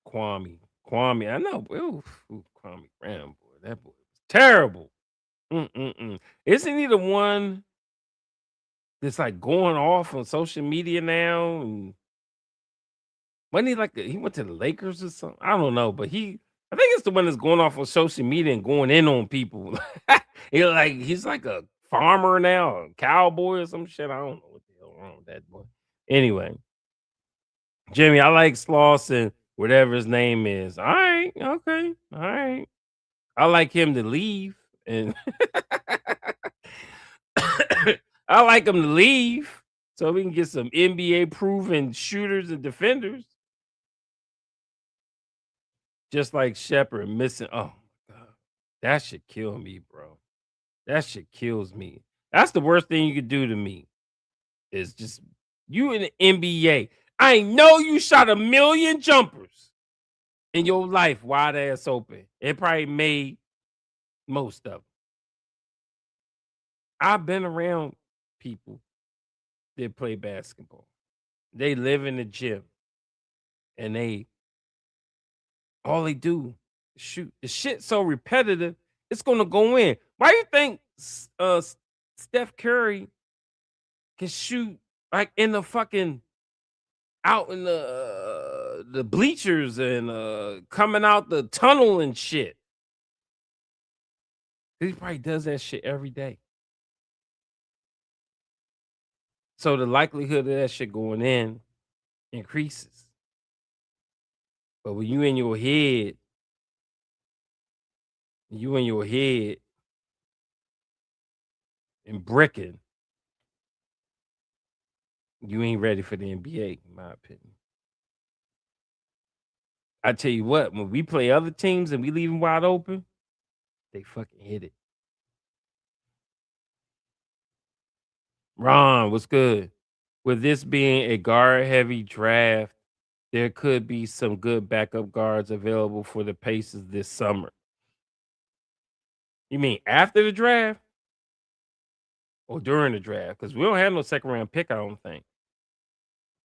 Kwame, I know. Kwame Brown, boy, that boy was terrible. Isn't he the one that's like going off on social media now? And wasn't he like he went to the Lakers or something? I don't know, but I think it's the one that's going off on social media and going in on people. He's like a farmer now, a cowboy or some shit. I don't know what the hell wrong with that boy. Anyway, Jimmy, I like Slauson, whatever his name is. All right, okay, all right. I like him to leave, and I like him to leave so we can get some NBA proven shooters and defenders. Just like Shepard missing. Oh my god, that should kill me, bro. That shit kills me. That's the worst thing you could do to me. Is just you in the NBA. I know you shot a million jumpers in your life, wide ass open. It probably made most of them. I've been around people that play basketball. They live in the gym and all they do is shoot. The shit so repetitive, it's gonna go in. Why you think Steph Curry can shoot like in the fucking out in the bleachers and coming out the tunnel and shit? He probably does that shit every day. So the likelihood of that shit going in increases. But when you in your head and bricking, you ain't ready for the NBA, in my opinion. I tell you what, when we play other teams and we leave them wide open, they fucking hit it. Ron, what's good? With this being a guard heavy draft, there could be some good backup guards available for the Pacers this summer. You mean after the draft or during the draft? Because we don't have no second round pick, I don't think.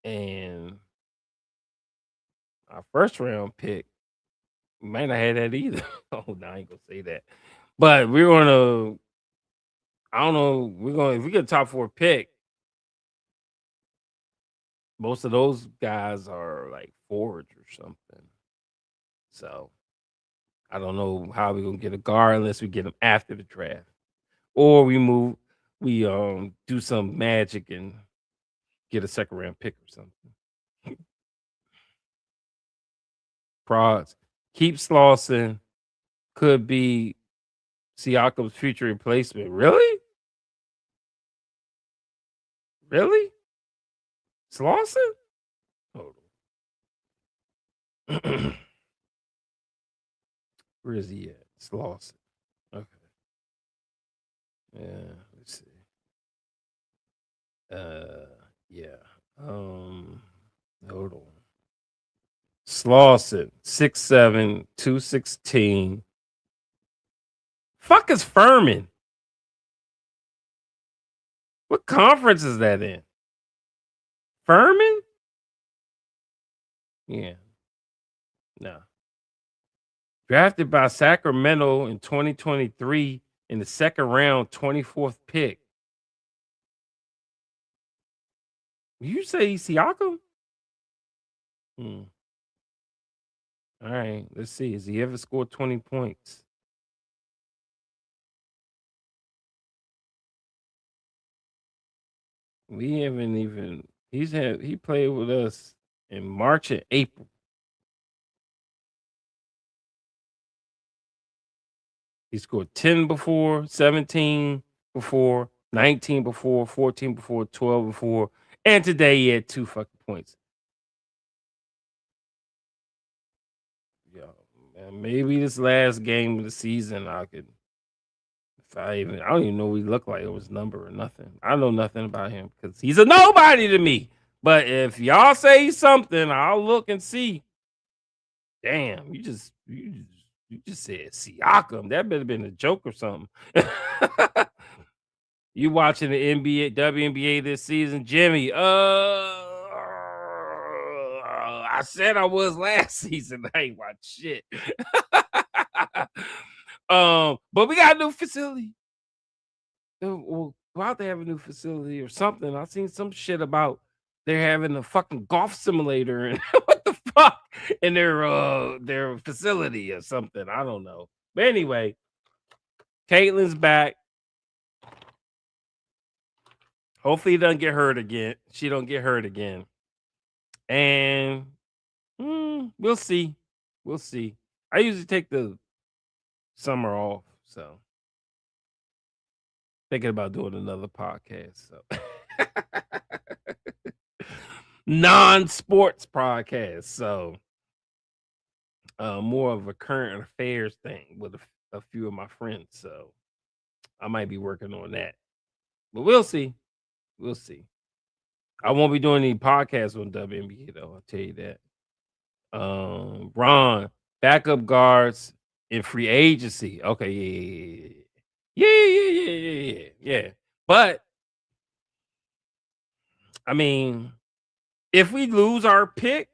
And our first round pick, we might not have that either. Oh, no, I ain't gonna say that. But we're gonna, I don't know, if we get a top 4 pick, most of those guys are like forwards or something. So I don't know how we're gonna get a guard unless we get them after the draft. Or we do some magic and get a second round pick or something. Prods. Keep Slauson could be Siakam's future replacement. Really? Really? Slauson? Hold on. Where is he at? Slauson. Okay. Yeah, let's see. Yeah. Hold on. Slauson, 6'7", 216. Fuck is Furman? What conference is that in? Furman? Yeah. No. Drafted by Sacramento in 2023 in the second round, 24th pick. You say Siakam? All right, let's see. Has he ever scored 20 points? We haven't even. He played with us in March and April. He scored 10 before, 17 before, 19 before, 14 before, 12 before, And today he had 2 fucking points. Yeah, man, maybe this last game of the season I could I don't even know what he looked like. It was number or nothing. I know nothing about him because he's a nobody to me. But if y'all say something, I'll look and see. Damn, you just said Siakam. That better been a joke or something. You watching the NBA, WNBA this season, Jimmy? I said I was last season. I ain't watch shit. But we got a new facility. Well, about to have a new facility or something. I seen some shit about they're having a fucking golf simulator and what the fuck in their facility or something. I don't know. But anyway, Caitlin's back. Hopefully he doesn't get hurt again. She don't get hurt again. And we'll see. We'll see. I usually take the summer off, so thinking about doing another podcast. So non-sports podcast. So more of a current affairs thing with a few of my friends. So I might be working on that. But we'll see. We'll see. I won't be doing any podcasts on WNBA though. I'll tell you that. Ron, backup guards in free agency. Okay, yeah. But I mean, if we lose our pick,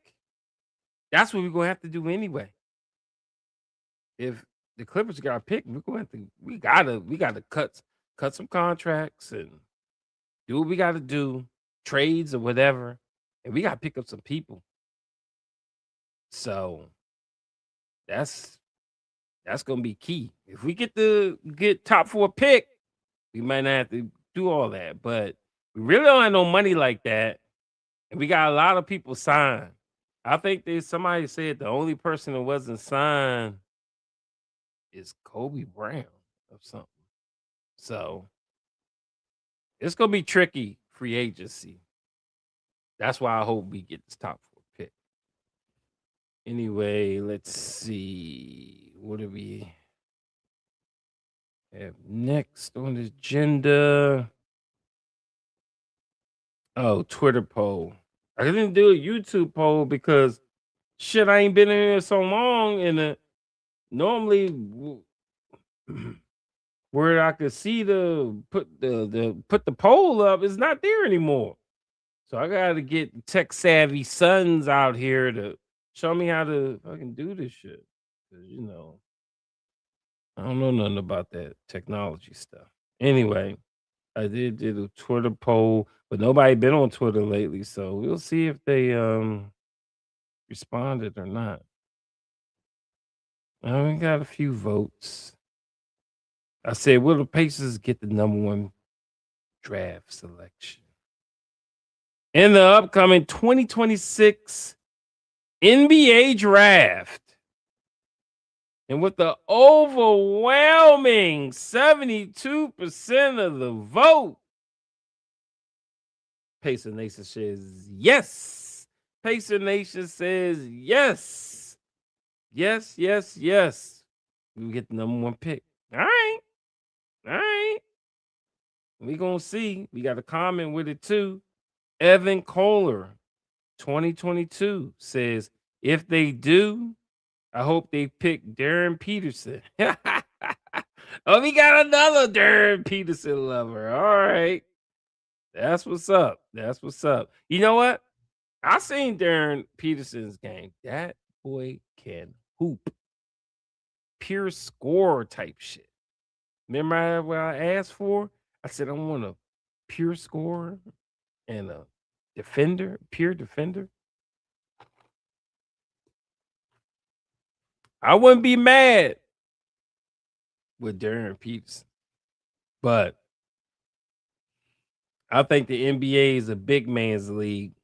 that's what we're gonna have to do anyway. If the Clippers got a pick, we gotta cut some contracts and do what we gotta do, trades or whatever, and we gotta pick up some people. So that's gonna be key. If we get top 4 pick, we might not have to do all that, but we really don't have no money like that, and we got a lot of people signed. I think somebody said the only person that wasn't signed is Kobe Brown or something. So it's gonna be tricky free agency. That's why I hope we get this top 4 pick. Anyway, let's see. What do we have next on the agenda? Oh, Twitter poll. I didn't do a YouTube poll because shit, I ain't been in here so long, and normally where I could see put the poll up is not there anymore. So I gotta get tech savvy sons out here to show me how to fucking do this shit. 'Cause I don't know nothing about that technology stuff. Anyway, I did a Twitter poll, but nobody been on Twitter lately, so we'll see if they responded or not. We got a few votes. I said, will the Pacers get the #1 draft selection in the upcoming 2026 NBA draft? And with the overwhelming 72% of the vote, Pacer Nation says yes. Pacer Nation says yes. Yes. We get the #1 pick. All right. We gonna see. We got a comment with it too. Evan Kohler, 2022, says, if they do, I hope they pick Darren Peterson. Oh, we got another Darren Peterson lover. All right. That's what's up. You know what? I seen Darren Peterson's game. That boy can hoop. Pure score type shit. Remember what I asked for? I said I want a pure scorer and a defender, pure defender. I wouldn't be mad with Darren Peterson, but I think the NBA is a big man's league.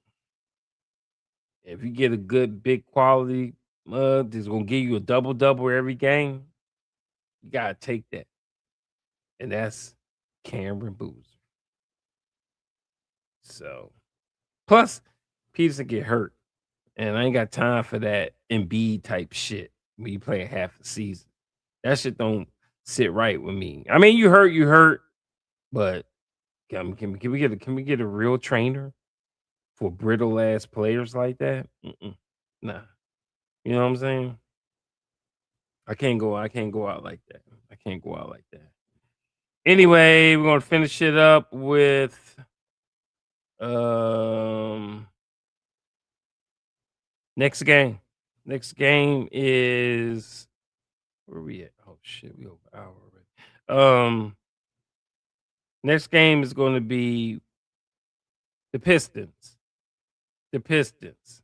If you get a good, big quality mug that's gonna give you a double every game, you gotta take that, and that's Cameron Boozer. So Plus, Peterson get hurt, and I ain't got time for that Embiid type shit when you play half a season. That shit don't sit right with me. I mean, you hurt, but can we get a real trainer for brittle ass players like that? Nah, you know what I'm saying? I can't go out like that. I can't go out like that. Anyway, we're gonna finish it up with next game. Next game is where we at? Oh shit, we over hour already. Next game is going to be the Pistons. The Pistons.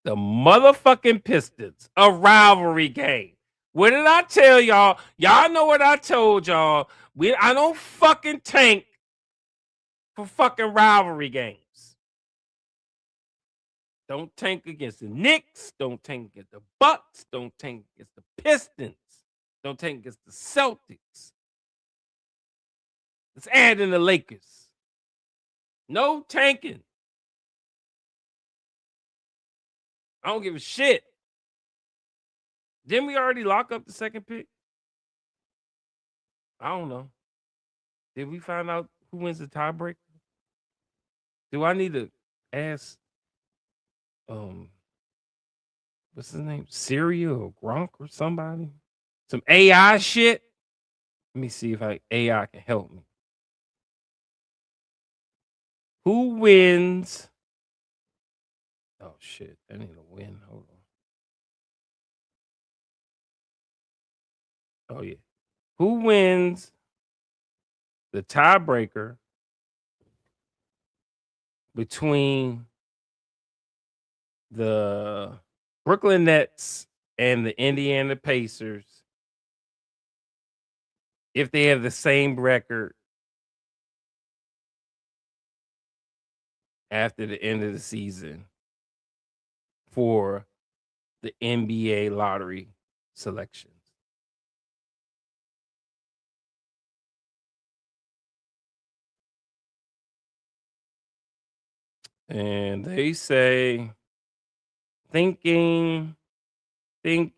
The motherfucking Pistons. A rivalry game. What did I tell y'all? Y'all know what I told y'all. I don't fucking tank for fucking rivalry games. Don't tank against the Knicks. Don't tank against the Bucks. Don't tank against the Pistons. Don't tank against the Celtics. Let's add in the Lakers. No tanking. I don't give a shit. Didn't we already lock up the second pick? I don't know. Did we find out who wins the tiebreaker? Do I need to ask what's his name? Syria or Gronk or somebody? Some AI shit? Let me see if AI can help me. Who wins? Oh shit, that ain't a win. Hold on. Oh yeah. Who wins the tiebreaker between the Brooklyn Nets and the Indiana Pacers if they have the same record after the end of the season for the NBA lottery selections? And they say thinking if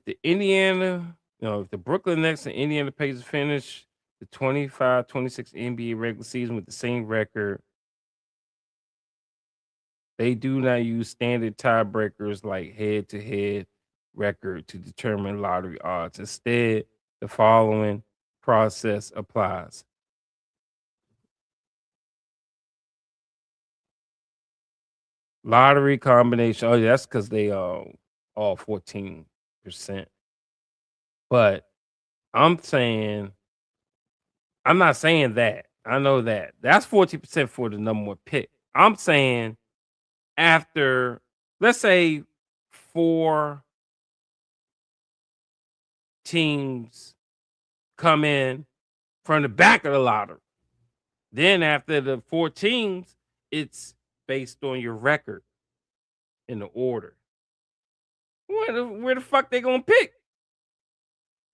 the Brooklyn Nets and Indiana Pacers finish the 25-26 NBA regular season with the same record, they do not use standard tiebreakers like head-to-head record to determine lottery odds. Instead, the following process applies. Lottery combination. Oh, yeah, that's because they all 14%. But I'm not saying that. I know that. That's 14% for the number one pick. I'm saying after, let's say, 4 teams come in from the back of the lottery. Then after the 4 teams, it's based on your record in the order. Where the fuck they gonna pick?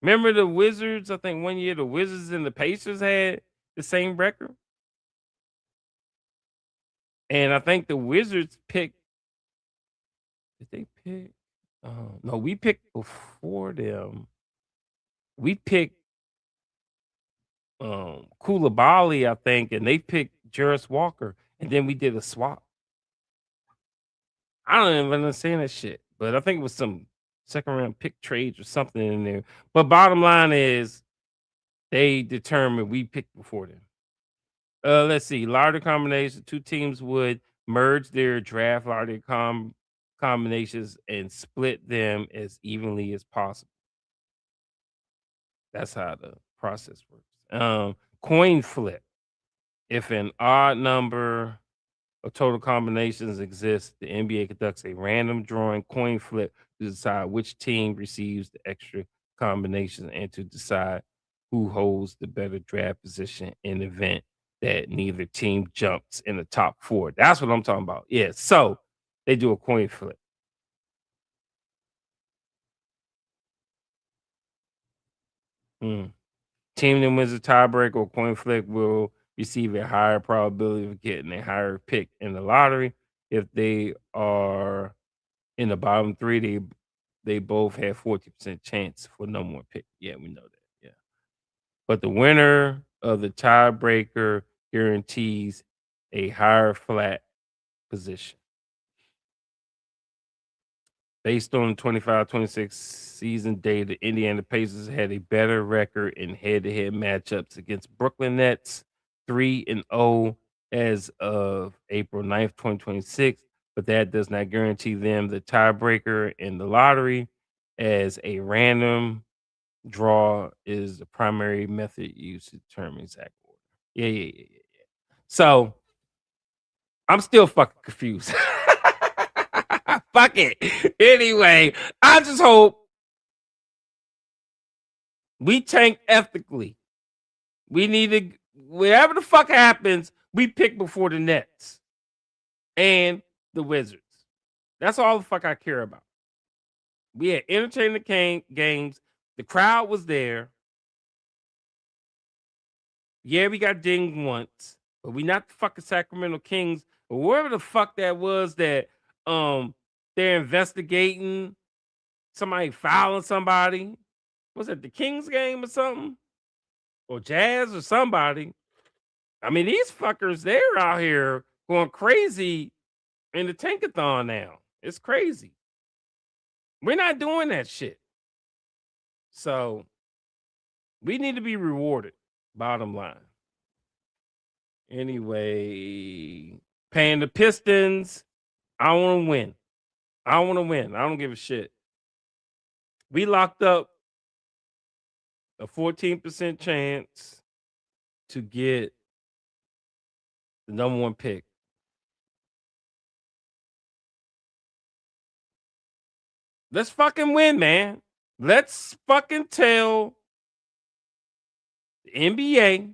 Remember the Wizards? I think one year the Wizards and the Pacers had the same record. And I think the Wizards picked. Did they pick? No, we picked before them. We picked Koulibaly, I think, and they picked Jarvis Walker, and then we did a swap. I don't even understand that shit, but I think it was some second round pick trades or something in there. But bottom line is, they determined we picked before them. Let's see, lottery combination. 2 teams would merge their draft lottery combinations and split them as evenly as possible. That's how the process works. Coin flip. If an odd number of total combinations exists, the NBA conducts a random drawing coin flip to decide which team receives the extra combinations and to decide who holds the better draft position in the event that neither team jumps in the top 4. That's what I'm talking about. Yeah, so they do a coin flip. Team that wins the tiebreaker or coin flip will receive a higher probability of getting a higher pick in the lottery. If they are in the bottom three, they both have 40% chance for number one pick. Yeah, we know that. Yeah. But the winner of the tiebreaker guarantees a higher flat position. Based on 25-26 season data, the Indiana Pacers had a better record in head-to-head matchups against Brooklyn Nets, 3-0 as of April 9th, 2026, but that does not guarantee them the tiebreaker in the lottery, as a random draw is the primary method used to determine exact order. Yeah. So I'm still fucking confused. Fuck it. Anyway, I just hope we tank ethically. We need to, whatever the fuck happens, we pick before the Nets and the Wizards. That's all the fuck I care about. We had entertaining games. The crowd was there. Yeah, we got dinged once, but we not the fucking Sacramento Kings or wherever the fuck that was that they're investigating somebody fouling somebody. Was it the Kings game or something? Or Jazz or somebody? I mean, these fuckers, they're out here going crazy in the tankathon now. It's crazy. We're not doing that shit. So we need to be rewarded, bottom line. Anyway, paying the Pistons, I want to win. I want to win. I don't give a shit. We locked up a 14% chance to get the number one pick. Let's fucking win, man. Let's fucking tell the NBA,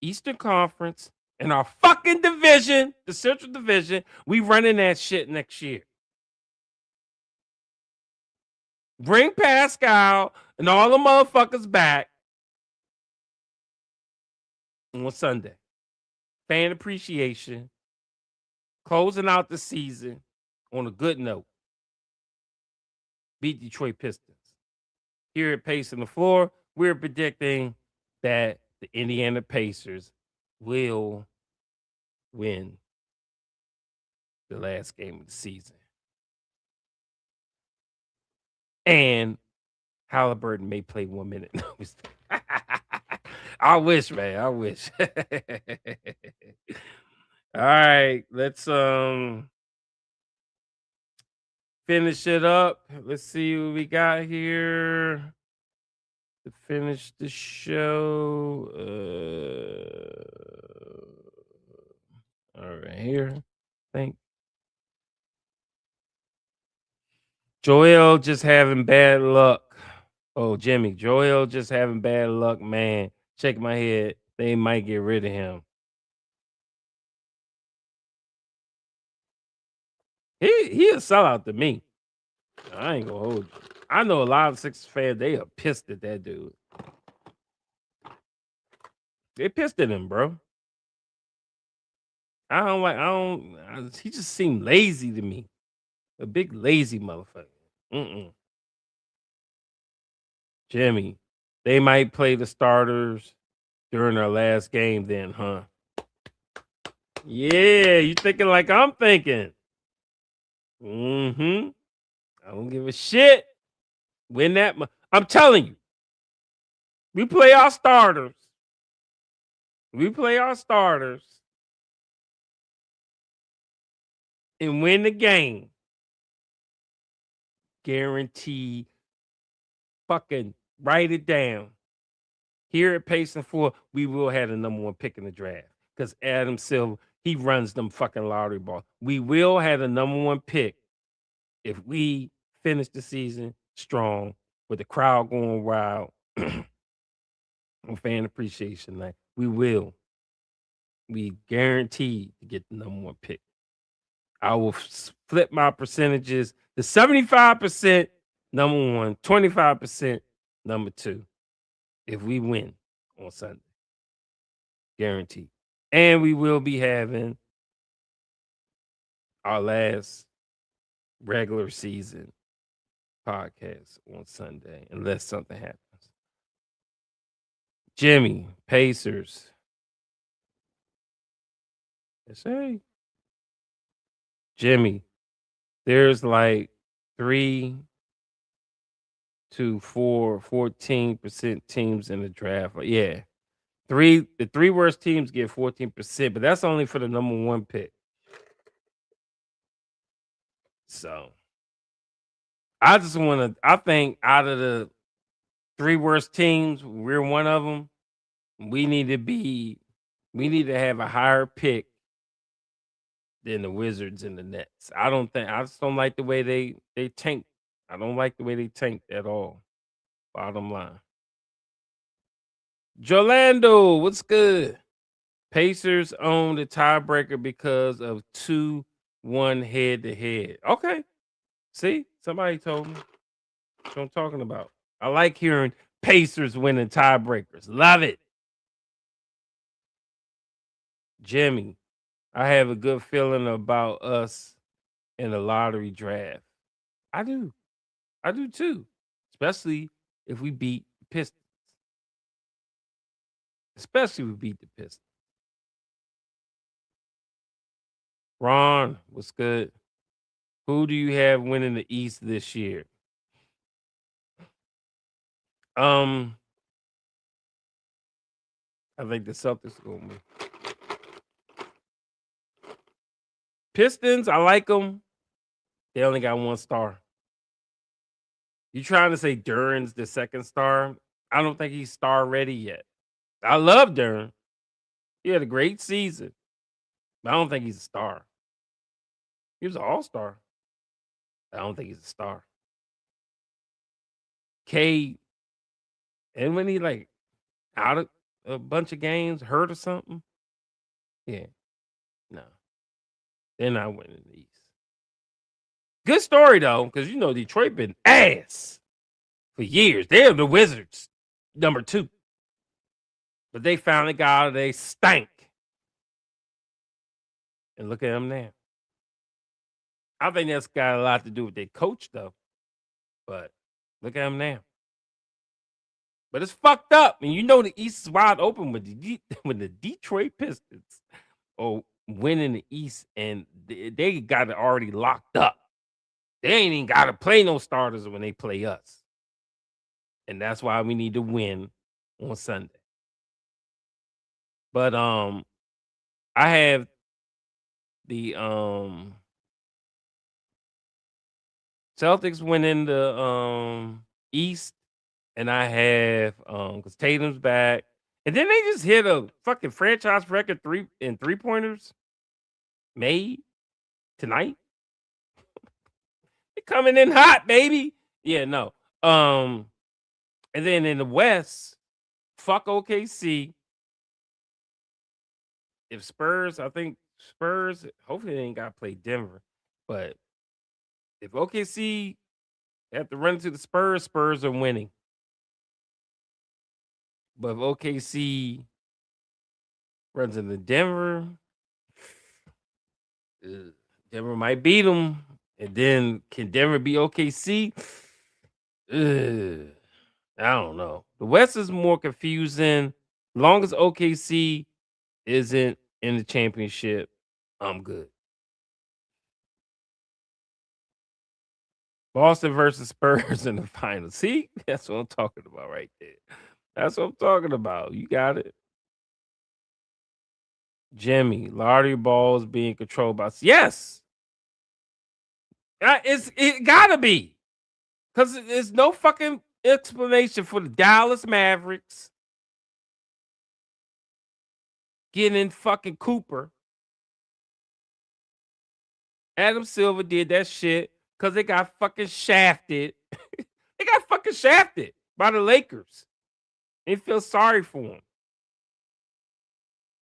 Eastern Conference, and our fucking division, the Central Division, we running that shit next year. Bring Pascal and all the motherfuckers back on Sunday. Fan appreciation. Closing out the season on a good note. Beat Detroit Pistons. Here at Pace on the Floor, we're predicting that the Indiana Pacers will win the last game of the season. And Halliburton may play 1 minute. I wish, man. I wish. All right, let's finish it up. Let's see what we got here to finish the show. All right, here. I think Joel just having bad luck. Oh, Jimmy, Joel just having bad luck, man. Shake my head. They might get rid of him. He a sellout to me. I ain't gonna hold you. I know a lot of Sixers fans, they are pissed at that dude. They pissed at him, bro. He just seemed lazy to me. A big lazy motherfucker. Jimmy, they might play the starters during our last game then, huh? Yeah, you thinking like I'm thinking. I don't give a shit. Win that. I'm telling you. We play our starters. And win the game. Guaranteed. Fucking write it down. Here at Pacing 4, we will have the number one pick in the draft. Because Adam Silver, he runs them fucking lottery balls. We will have the number one pick if we finish the season strong with the crowd going wild on fan appreciation night. We will. We guaranteed to get the number one pick. I will flip my percentages to 75% number one, 25% number two if we win on Sunday. guaranteed. And we will be having our last regular season podcast on Sunday, unless something happens. Jimmy, Pacers. Say, Jimmy, there's like 3 to 14% teams in the draft. Yeah. The 3 worst teams get 14%, but that's only for the number 1 pick. So I think out of the 3 worst teams, we're one of them. We need to have a higher pick than the Wizards and the Nets. I just don't like the way they tank. I don't like the way they tanked at all. Bottom line. Jolando, what's good? Pacers own the tiebreaker because of 2-1 head-to-head. Okay. See? Somebody told me. That's what I'm talking about. I like hearing Pacers winning tiebreakers. Love it. Jimmy, I have a good feeling about us in the lottery draft. I do. I do too. Especially if we beat the Pistons. Especially if we beat the Pistons. Ron, what's good? Who do you have winning the East this year? I think the Celtics are gonna win. Pistons, I like them. They only got 1 star. You trying to say Duren's the 2nd star? I don't think he's star ready yet. I love Duren. He had a great season. But I don't think he's a star. He was an all-star. I don't think he's a star. K, and when he like out of a bunch of games, hurt or something. Yeah. No. They're not winning the East. Good story though, because Detroit been ass for years. They're the Wizards, number 2. But they finally got out of they stank. And look at them now. I think that's got a lot to do with their coach, though. But look at them now. But it's fucked up. And the East is wide open with the Detroit Pistons are winning the East, and they got it already locked up. They ain't even got to play no starters when they play us. And that's why we need to win on Sunday. But I have the Celtics winning the East, and I have because Tatum's back, and then they just hit a fucking franchise record 3-pointers made tonight. They're coming in hot, baby. Yeah, no. And then in the West, fuck OKC. If Spurs, I think Spurs, hopefully they ain't got to play Denver, but if OKC have to run to the Spurs, Spurs are winning. But if OKC runs into Denver, Denver might beat them. And then can Denver be OKC? I don't know. The West is more confusing. As long as OKC isn't in the championship, I'm good. Boston versus Spurs in the finals. See, that's what I'm talking about right there. That's what I'm talking about. You got it. Jimmy, lottery balls being controlled by yes. It gotta be. Because there's no fucking explanation for the Dallas Mavericks getting fucking Cooper. Adam Silver did that shit because they got fucking shafted. They got fucking shafted by the Lakers. They feel sorry for them.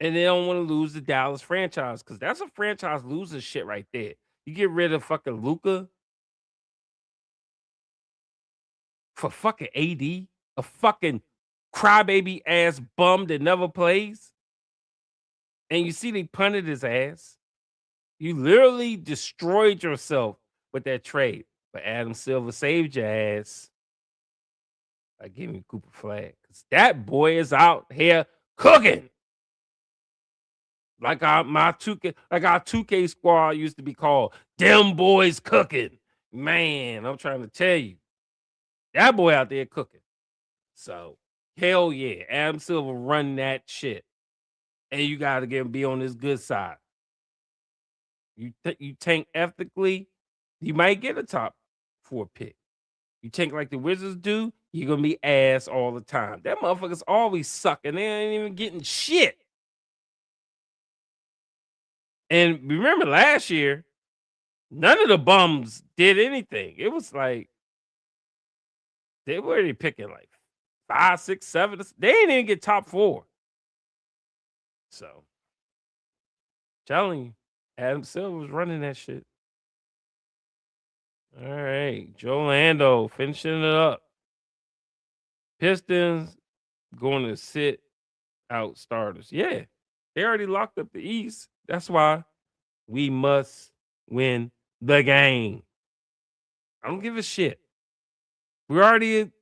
And they don't want to lose the Dallas franchise because that's a franchise losing shit right there. You get rid of fucking Luka for fucking AD, a fucking crybaby ass bum that never plays. And you see they punted his ass. You literally destroyed yourself with that trade. But Adam Silver saved your ass by giving you Cooper Flag. Because that boy is out here cooking. Like our 2K squad used to be called. Them boys cooking. Man, I'm trying to tell you. That boy out there cooking. So, hell yeah. Adam Silver run that shit. And you got to be on this good side. You tank ethically, you might get a top 4 pick. You tank like the Wizards do, you're going to be ass all the time. That motherfuckers always suck, and they ain't even getting shit. And remember last year, none of the bums did anything. It was like, they were already picking like 5, 6, 7. They didn't even get top 4. So, telling you, Adam Silver was running that shit. All right, Joe Lando finishing it up. Pistons going to sit out starters. Yeah, they already locked up the East. That's why we must win the game. I don't give a shit. We're already in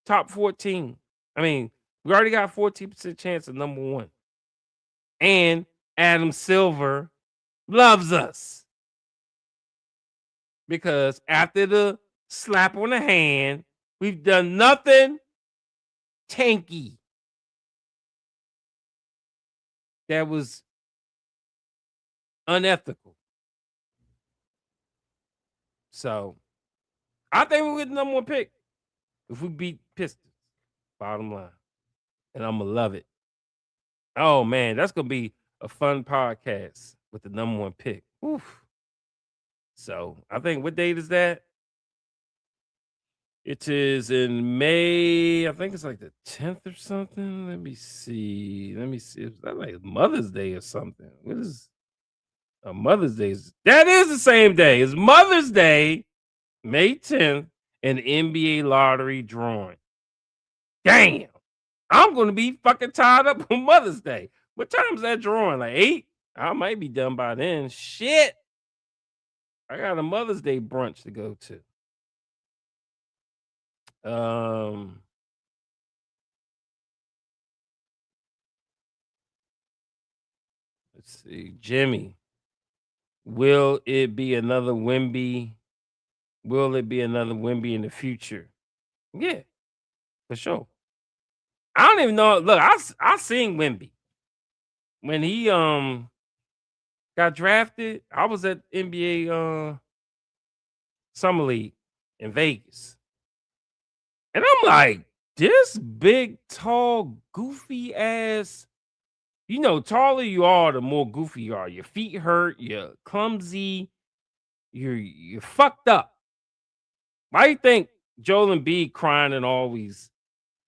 top 14. I mean, we already got 14% chance of number 1. And Adam Silver loves us. Because after the slap on the hand, we've done nothing tanky that was unethical. So, I think we'll get the number 1 pick if we beat Pistons. Bottom line. And I'm going to love it. Oh, man, that's going to be a fun podcast with the number 1 pick. Oof. So, I think, what date is that? It is in May. I think it's like the 10th or something. Let me see. Is that like Mother's Day or something? What is a Mother's Day? That is the same day. It's Mother's Day, May 10th, and NBA lottery drawing. Damn. I'm going to be fucking tied up on Mother's Day. What time is that drawing? Like 8? I might be done by then. Shit. I got a Mother's Day brunch to go to. Let's see. Jimmy. Will it be another Wemby? Will it be another Wemby in the future? Yeah, for sure. I don't even know. Look, I seen Wemby. When he got drafted, I was at NBA Summer League in Vegas. And I'm like, this big, tall, goofy ass, taller you are, the more goofy you are. Your feet hurt, you're clumsy, you're fucked up. Why do you think Joel Embiid crying and always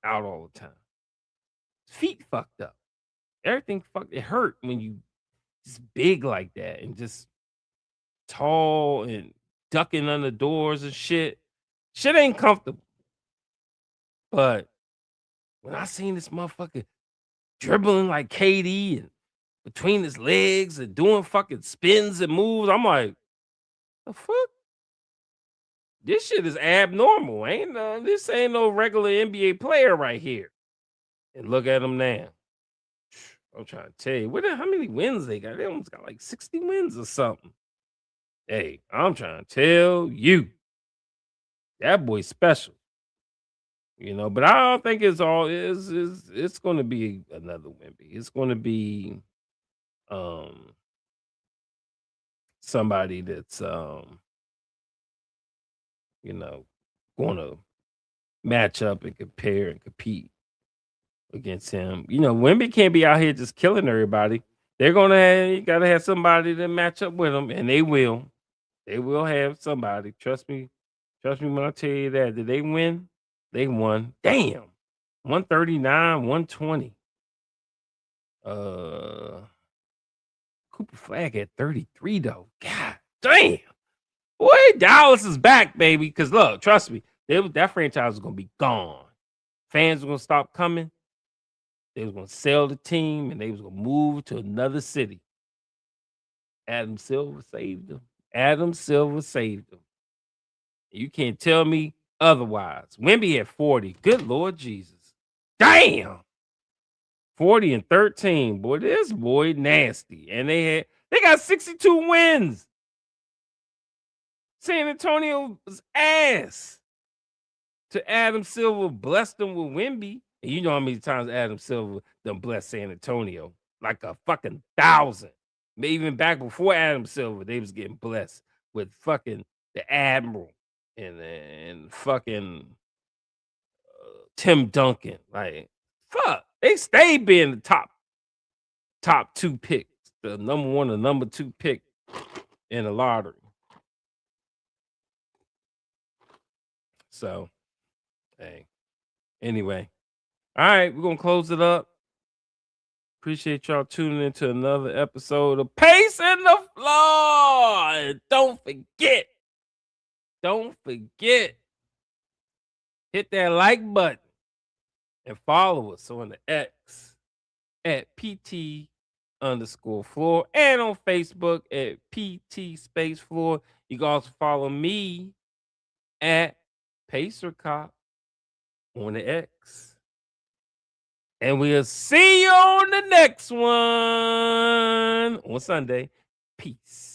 out all the time? Feet fucked up. Everything fucked. It hurt when you just big like that and just tall and ducking under doors and shit. Shit ain't comfortable. But when I seen this motherfucker dribbling like KD and between his legs and doing fucking spins and moves, I'm like, the fuck? This shit is abnormal. This ain't no regular NBA player right here. And look at him now. I'm trying to tell you, how many wins they got? They almost got like 60 wins or something. Hey, I'm trying to tell you, that boy's special. But I don't think it's going to be another Wemby. It's going to be somebody that's going to match up and compare and compete against him. Wemby can't be out here just killing everybody. They're you gotta have somebody to match up with him, and they will. They will have somebody. Trust me when I tell you that. Did they win? They won. Damn. 139, 120. Cooper Flag at 33 though. God damn. Boy, Dallas is back, baby. Because look, trust me, that franchise is gonna be gone. Fans are gonna stop coming. They was gonna sell the team and they was gonna move to another city. Adam Silver saved them. Adam Silver saved them. You can't tell me otherwise. Wemby at 40. Good Lord Jesus. Damn. 40 and 13. Boy, this boy nasty. And they got 62 wins. San Antonio's ass. To Adam Silver blessed them with Wemby. And you know how many times Adam Silver done blessed San Antonio? Like a fucking 1,000. Maybe even back before Adam Silver, they was getting blessed with fucking the Admiral and fucking Tim Duncan. Like, fuck. They stayed being the top 2 picks. The number 1 and number 2 pick in the lottery. So, hey. Anyway. All right, we're gonna close it up. Appreciate y'all tuning into another episode of Pace in the Floor. And don't forget, hit that like button and follow us on the X at PT_floor and on Facebook at PT_floor. You can also follow me at Pacer Cop on the X. And we'll see you on the next one on Sunday. Peace.